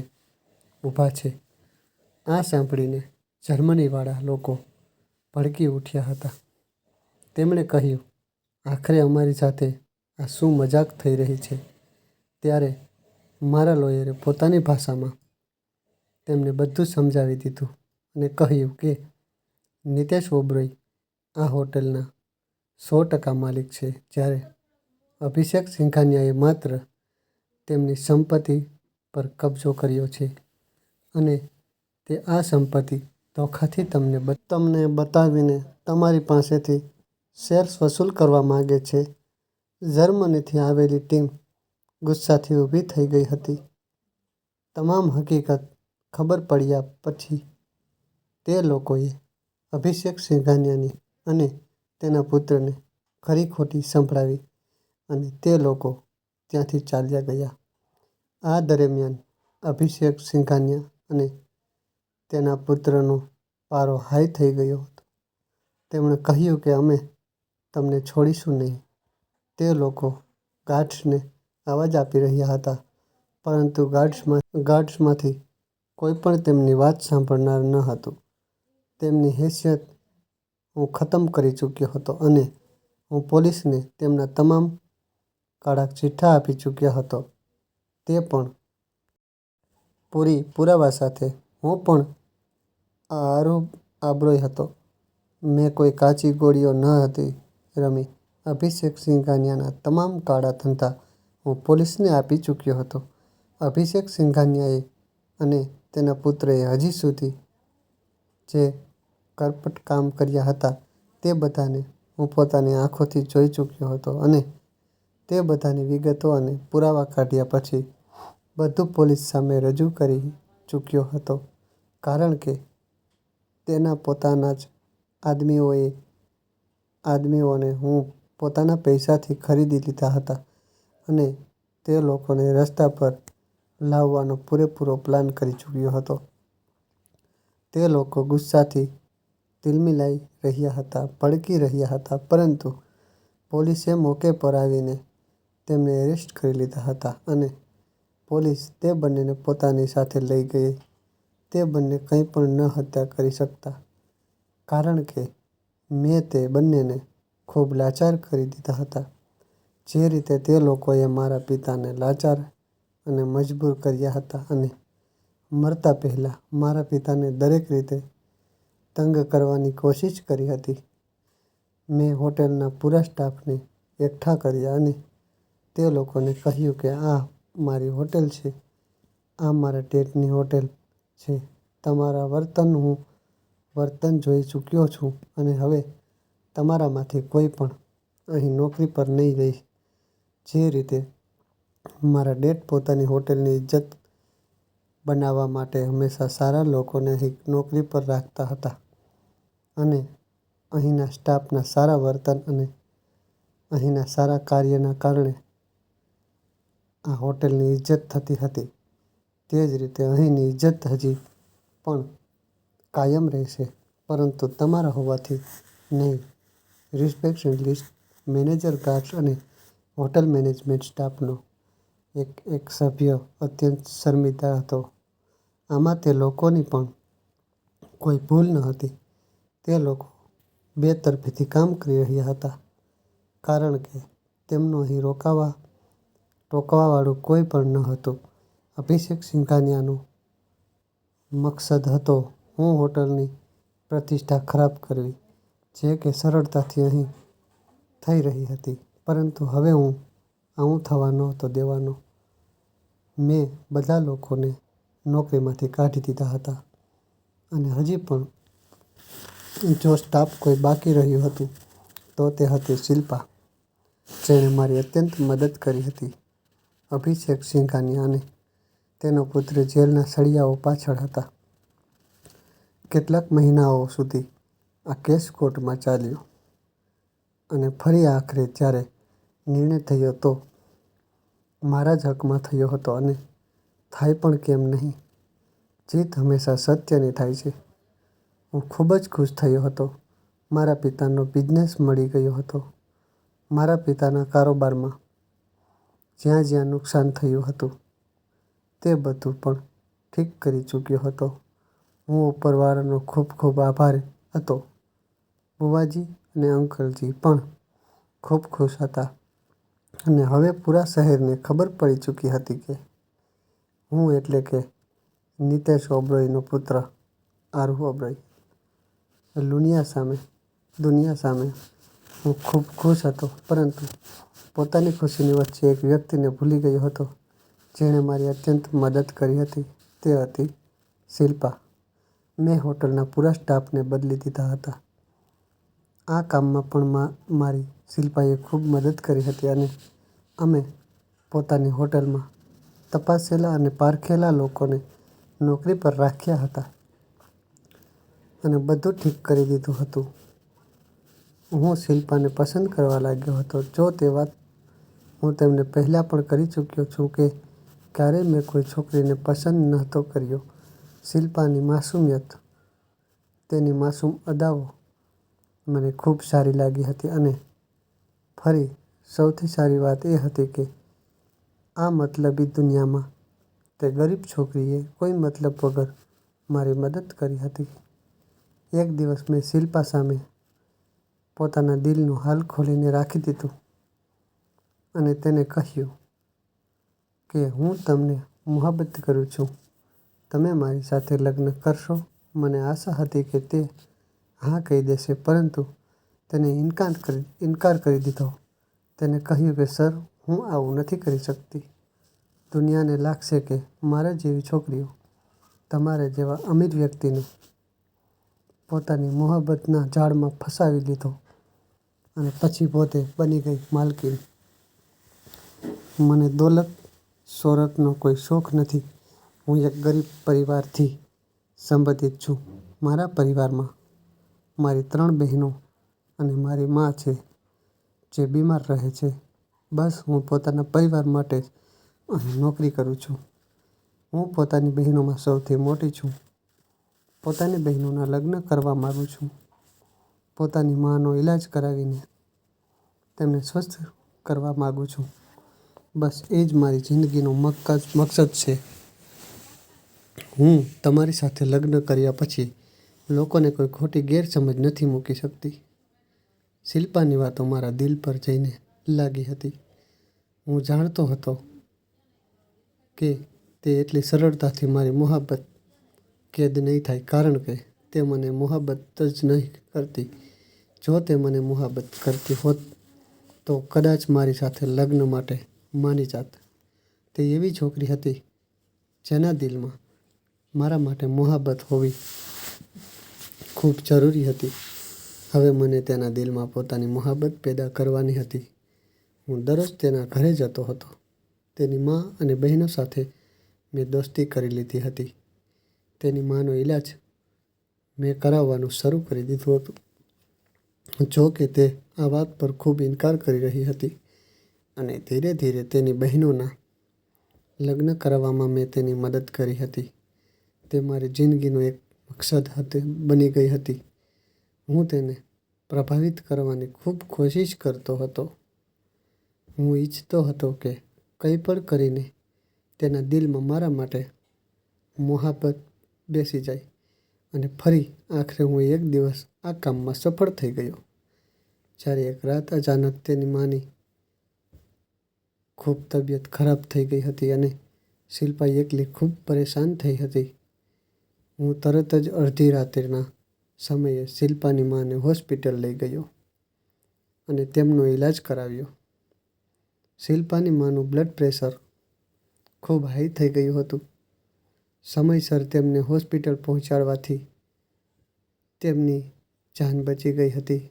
ઊભા છે. આ સાંભળીને જર્મનીવાળા લોકો ભડકી ઉઠ્યા હતા. તેમણે કહ્યું, આખરે અમારી સાથે આ શું મજાક થઈ રહી છે? ત્યારે મારા લોયરે પોતાની ભાષામાં તેમને બધું સમજાવી દીધું અને કહ્યું કે નિતેશ ઓબરોય આ હોટલના 100% માલિક છે, જ્યારે અભિષેક સિંઘાનિયાએ માત્ર તેમની સંપત્તિ પર કબજો કર્યો છે અને તે આ સંપત્તિ ધોખાથી તમને બતાવીને તમારી પાસેથી શેર્સ વસૂલ કરવા માંગે છે. જર્મનીથી આવેલી ટીમ ગુસ્સાથી ઊભી થઈ ગઈ હતી. તમામ હકીકત ખબર પડ્યા પછી તે લોકોએ અભિષેક સિંઘાનિયાની અને તેના પુત્રને ખરી ખોટી સંભળાવી અને તે લોકો ત્યાંથી ચાલ્યા ગયા. આ દરમિયાન અભિષેક સિંઘાનિયા અને તેના પુત્રનો પારો હાઈ થઈ ગયો હતો. તેમણે કહ્યું કે અમે તમને છોડીશું નહીં. તે લોકો ગાર્ડ્સને અવાજ આપી રહ્યા હતા, પરંતુ ગાર્ડ્સમાંથી કોઈ પણ તેમની વાત સાંભળનાર ન હતું. તેમની હેસિયત હું ખતમ કરી ચૂક્યો હતો અને હું પોલીસને તેમના તમામ કાળા ચિઠ્ઠા આપી ચૂક્યો હતો, તે પણ પૂરી પુરાવા સાથે. હું પણ આરોગ્ય હતો. મેં કોઈ કાચી ગોળીઓ ન હતી રમી. અભિષેક સિંઘાનિયાના તમામ કાળા ધંધા હું પોલીસને આપી ચૂક્યો હતો. અભિષેક સિંઘાનિયાએ અને તેના પુત્રએ હજી સુધી જે કપટ કામ કર્યા હતા તે બધાને હું પોતાની આંખોથી જોઈ ચૂક્યો હતો અને તે બધાની વિગતો અને પુરાવા કાઢ્યા પછી બધું પોલીસ સામે રજૂ કરી ચૂક્યો હતો, કારણ કે તેના પોતાના જ આદમીઓને હું પોતાના પૈસાથી ખરીદી લીધા હતા અને તે લોકોને રસ્તા પર લાવવાનો પૂરેપૂરો પ્લાન કરી ચૂક્યો હતો. તે લોકો ગુસ્સાથી તિલમિલાઈ રહ્યા હતા, ભડકી રહ્યા હતા, પરંતુ પોલીસે મોકે પર આવીને તેમને એરેસ્ટ કરી લીધા હતા અને પોલીસ તે બંનેને પોતાની સાથે લઈ ગઈ. તે બંને કંઈ પણ ન હતા કરી શકતા, કારણ કે મેં તે બંનેને ખૂબ લાચાર કરી દીધા હતા. જે રીતે તે લોકોએ મારા પિતાને લાચાર અને મજબૂર કર્યા હતા અને મરતા પહેલાં મારા પિતાને દરેક રીતે તંગ કરવાની કોશિશ કરી હતી. મેં હોટલના પૂરા સ્ટાફને એકઠા કર્યા અને તે લોકોને કહ્યું કે આ મારી હોટેલ છે, આ મારા ડેડની હોટેલ છે. તમારા વર્તન જોઈ ચૂક્યો છું અને હવે તમારામાંથી કોઈ પણ અહીં નોકરી પર નહીં રહે. જે રીતે મારા ડેડ પોતાની હોટેલની ઇજ્જત બનાવવા માટે હંમેશા સારા લોકોને અહીં નોકરી પર રાખતા હતા અને અહીંના સ્ટાફના સારા વર્તન અને અહીંના સારા કાર્યના કારણે આ હોટેલની ઇજ્જત થતી હતી, તે જ રીતે અહીંની ઇજ્જત હજી પણ કાયમ રહેશે, પરંતુ તમારા હોવાથી નહીં. રિસેપ્શન લિસ્ટ મેનેજર, ગાર્ડ્સ અને હોટલ મેનેજમેન્ટ સ્ટાફનો એક સભ્ય અત્યંત શર્મિંદા હતો. આમાં તે લોકોની પણ કોઈ ભૂલ ન હતી. તે લોકો બેતરફીથી કામ કરી રહ્યા હતા, કારણ કે તેમનું અહીં રોકવાવાળું કોઈ પણ ન હતું. અભિષેક સિંઘાનિયાનો મકસદ હતો હું હોટલની પ્રતિષ્ઠા ખરાબ કરવી, જે કે સરળતાથી અહીં થઈ રહી હતી, પરંતુ હવે હું આવું થવા નહોતો દેવાનો. મેં બધા લોકોને નોકરીમાંથી કાઢી દીધા હતા અને હજી પણ જો સ્ટાફ કોઈ બાકી રહ્યું હતું તો તે હતી શિલ્પા, જેણે મારી અત્યંત મદદ કરી હતી. અભિષેક સિંઘાનિયા અને તેનો પુત્ર જેલના સળિયાઓ પાછળ હતા. કેટલાક મહિનાઓ સુધી આ કેસ કોર્ટમાં ચાલ્યો અને ફરી આખરે જ્યારે નિર્ણય થયો તો મારા જ હકમાં થયો હતો અને થાય પણ કેમ નહીં. જીત હંમેશા સત્યની થાય છે. હું ખૂબ જ ખુશ થયો હતો. મારા પિતાનો બિઝનેસ મળી ગયો હતો. મારા પિતાના કારોબારમાં જ્યાં જ્યાં નુકસાન થયું હતું તે બધું પણ ઠીક કરી ચૂક્યો હતો. હું ઉપરવાળાનો ખૂબ ખૂબ આભારી હતો. બુવાજી અને અંકલજી પણ ખૂબ ખુશ હતા અને હવે પૂરા શહેરને ખબર પડી ચૂકી હતી કે હું એટલે કે નિતેશ ઓબરોયનો પુત્ર આરુ ઓબરાય. દુનિયા સામે હું ખૂબ ખુશ હતો, પરંતુ પોતાની ખુશીની વચ્ચે એક વ્યક્તિને ભૂલી ગયો હતો, જેણે મારી અત્યંત મદદ કરી હતી. તે હતી શિલ્પા. મેં હોટલના પૂરા સ્ટાફને બદલી દીધા હતા. આ કામમાં પણ મારી શિલ્પાએ ખૂબ મદદ કરી હતી અને અમે પોતાની હોટલમાં તપાસેલા અને પારખેલા લોકોને નોકરી પર રાખ્યા હતા અને બધું ઠીક કરી દીધું હતું. હું શિલ્પાને પસંદ કરવા લાગ્યો હતો. જો તે વાત હું તેમને પહેલાં પણ કરી ચૂક્યો છું કે ક્યારેય મેં કોઈ છોકરીને પસંદ નહોતો કર્યો. શિલ્પાની માસૂમિયત, તેની માસૂમ અદાઓ મને ખૂબ સારી લાગી હતી અને ફરી સૌથી સારી વાત એ હતી કે આ મતલબી દુનિયામાં તે ગરીબ છોકરીએ કોઈ મતલબ વગર મારી મદદ કરી હતી. એક દિવસ મેં શિલ્પા સામે પોતાના દિલનું હાલ ખોલીને રાખી દીધું અને તેને કહ્યું કે હું તમને મુહબ્બત કરું છું. તમે મારી સાથે લગ્ન કરશો? મને આશા હતી કે તે હા કહી દેશે, પરંતુ તેણે ઇનકાર કરી દીધો. તેણે કહ્યું કે સર, હું આવું નથી કરી શકતી. દુનિયાને લાગશે કે મારા જેવી છોકરીઓ તમારા જેવા અમીર વ્યક્તિને પોતાની મોહબ્બતના જાળમાં ફસાવી લીધો અને પછી પોતે બની ગઈ માલકિન. મને દોલત શોહરતનો કોઈ શોખ નથી. હું એક ગરીબ પરિવારથી સંબંધિત છું. મારા પરિવારમાં મારી 3 બહેનો અને મારી મા છે, જે બીમાર રહે છે. બસ હું પોતાના પરિવાર માટે જ અહીં નોકરી કરું છું. હું પોતાની બહેનોમાં સૌથી મોટી છું. પોતાની બહેનોના લગ્ન કરવા માંગુ છું. પોતાની માનો ઈલાજ કરાવીને તેમને સ્વસ્થ કરવા માંગુ છું. બસ એ જ મારી જિંદગીનો મકસદ છે. હું તમારી સાથે લગ્ન કર્યા પછી લોકોને કોઈ ખોટી ગેરસમજ નથી મૂકી શકતી. શિલ્પાની વાતો મારા દિલ પર જઈને લાગી હતી. હું જાણતો હતો કે તે એટલી સરળતાથી મારી મોહબ્બત કેદ નહીં થાય, કારણ કે તે મને મોહબ્બત જ નહીં કરતી. જો તે મને મોહબ્બત કરતી હોત તો કદાચ મારી સાથે લગ્ન માટે માની જાત. તે એવી છોકરી હતી જેના દિલમાં મારા માટે મોહબ્બત હોવી ખૂબ જરૂરી હતી. હવે મને તેના દિલમાં પોતાની મોહબ્બત પેદા કરવાની હતી. હું દરરોજ તેના ઘરે જતો હતો. તેની મા અને બહેનો સાથે મેં દોસ્તી કરી લીધી હતી. તેની માનો ઈલાજ મેં કરાવવાનું શરૂ કરી દીધું હતું. જો કે તે આ વાત પર ખૂબ ઇનકાર કરી રહી હતી અને ધીરે ધીરે તેની બહેનોના લગ્ન કરાવવામાં મેં તેની મદદ કરી હતી. તે મારી જિંદગીનો એક મકસદ બની ગઈ હતી. હું તેને પ્રભાવિત કરવાની ખૂબ કોશિશ કરતો હતો. હું ઈચ્છતો હતો કે કંઈ પણ કરીને તેના દિલમાં મારા માટે મોહબ્બત બેસી જાય અને ફરી આખરે હું એક દિવસ આ કામમાં સફળ થઈ ગયો. જ્યારે એક રાત અચાનક તેની માની ખૂબ તબિયત ખરાબ થઈ ગઈ હતી અને શિલ્પા એકલી ખૂબ પરેશાન થઈ હતી. હું તરત જ અડધી રાત્રિના સમયે શિલ્પાની માને હોસ્પિટલ લઈ ગયો અને તેમનો ઈલાજ કરાવ્યો. શિલ્પાની માનું બ્લડ પ્રેશર ખૂબ હાઈ થઈ ગયું હતું. સમયસર તેમને હોસ્પિટલ પહોંચાડવાથી તેમની જાન બચી ગઈ હતી.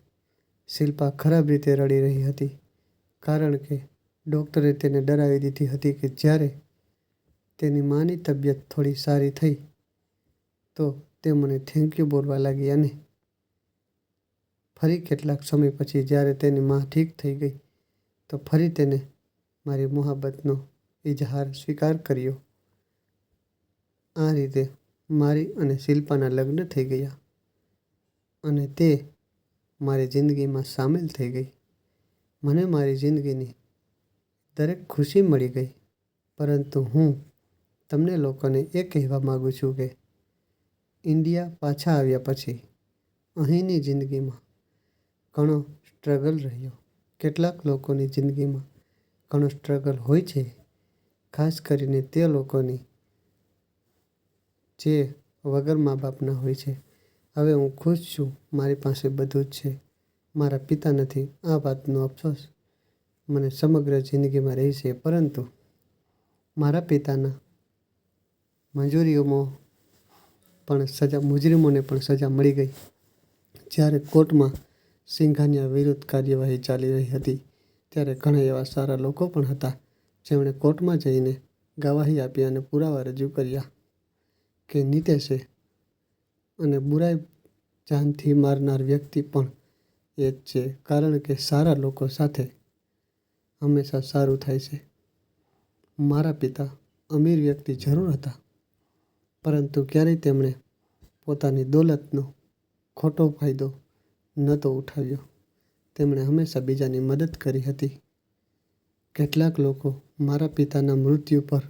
શિલ્પા ખરાબ રીતે રડી રહી હતી, કારણ કે ડૉક્ટરે તેને ડરાવી દીધી હતી કે જ્યારે તેની માની તબિયત થોડી સારી થઈ તો તે મને થેન્ક યુ બોલવા લાગી અને ફરી કેટલાક સમય પછી જ્યારે તેની મા ઠીક થઈ ગઈ તો ફરી તેને મારી મોહબ્બતનો ઇઝહાર સ્વીકાર કર્યો. આ રીતે મારી અને શિલ્પાના લગ્ન થઈ ગયા અને તે મારી જિંદગીમાં સામેલ થઈ ગઈ. મને મારી જિંદગીની દરેક ખુશી મળી ગઈ. પરંતુ હું તમને લોકોને એ કહેવા માંગુ છું કે ઇન્ડિયા પાછા આવ્યા પછી અહીંની જિંદગીમાં ઘણો સ્ટ્રગલ રહ્યો. કેટલાક લોકોની જિંદગીમાં ઘણો સ્ટ્રગલ હોય છે, ખાસ કરીને તે લોકોની જે વગર મા બાપના હોય છે. હવે હું ખુશ છું, મારી પાસે બધું જ છે. મારા પિતા નથી, આ વાતનો અફસોસ મને સમગ્ર જિંદગીમાં રહેશે. પરંતુ મારા પિતાના મુજરિમોને પણ સજા મળી ગઈ. જ્યારે કોર્ટમાં સિંઘાનિયા વિરુદ્ધ કાર્યવાહી ચાલી રહી હતી, ત્યારે ઘણા એવા સારા લોકો પણ હતા, જેમણે કોર્ટમાં જઈને ગવાહી આપી અને પુરાવા રજૂ કર્યા કે નિતેશે અને બુરાઈ જાનથી મારનાર વ્યક્તિ પણ એ જ છે, કારણ કે સારા લોકો સાથે હંમેશા સારું થાય છે. મારા પિતા અમીર વ્યક્તિ જરૂર હતા, પરંતુ ક્યારેય તેમણે પોતાની દોલતનો ખોટો ફાયદો નહોતો ઉઠાવ્યો. તેમણે હંમેશા બીજાની મદદ કરી હતી. કેટલાક લોકો મારા પિતાના મૃત્યુ પર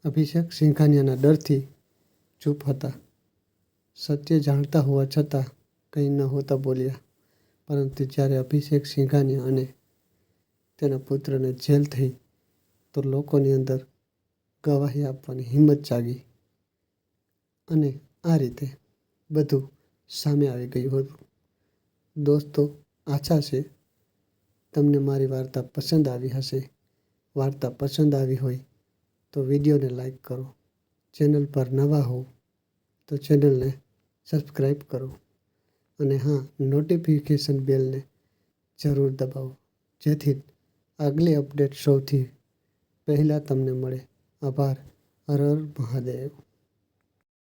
અભિષેક સિંઘાનિયાના ડરથી ચૂપ હતા. સત્ય જાણતા હોવા છતાં કંઈ નહોતા બોલ્યા. પરંતુ જ્યારે અભિષેક સિંઘાનિયા અને તેના પુત્રને જેલ થઈ, તો લોકોની અંદર ગવાહી આપવાની હિંમત જાગી અને આ રીતે બધું સામે આવી ગયું હતું. દોસ્તો, આશા છે તમને મારી વાર્તા પસંદ આવી હશે. વાર્તા પસંદ આવી હોય તો વિડીયોને લાઈક કરો. ચેનલ પર નવા હો તો ચેનલને સબસ્ક્રાઈબ કરો અને હા, નોટિફિકેશન બેલને જરૂર દબાવો, જેથી આગલી અપડેટ સૌથી પહેલાં તમને મળે. આભાર. હર હર મહાદેવ.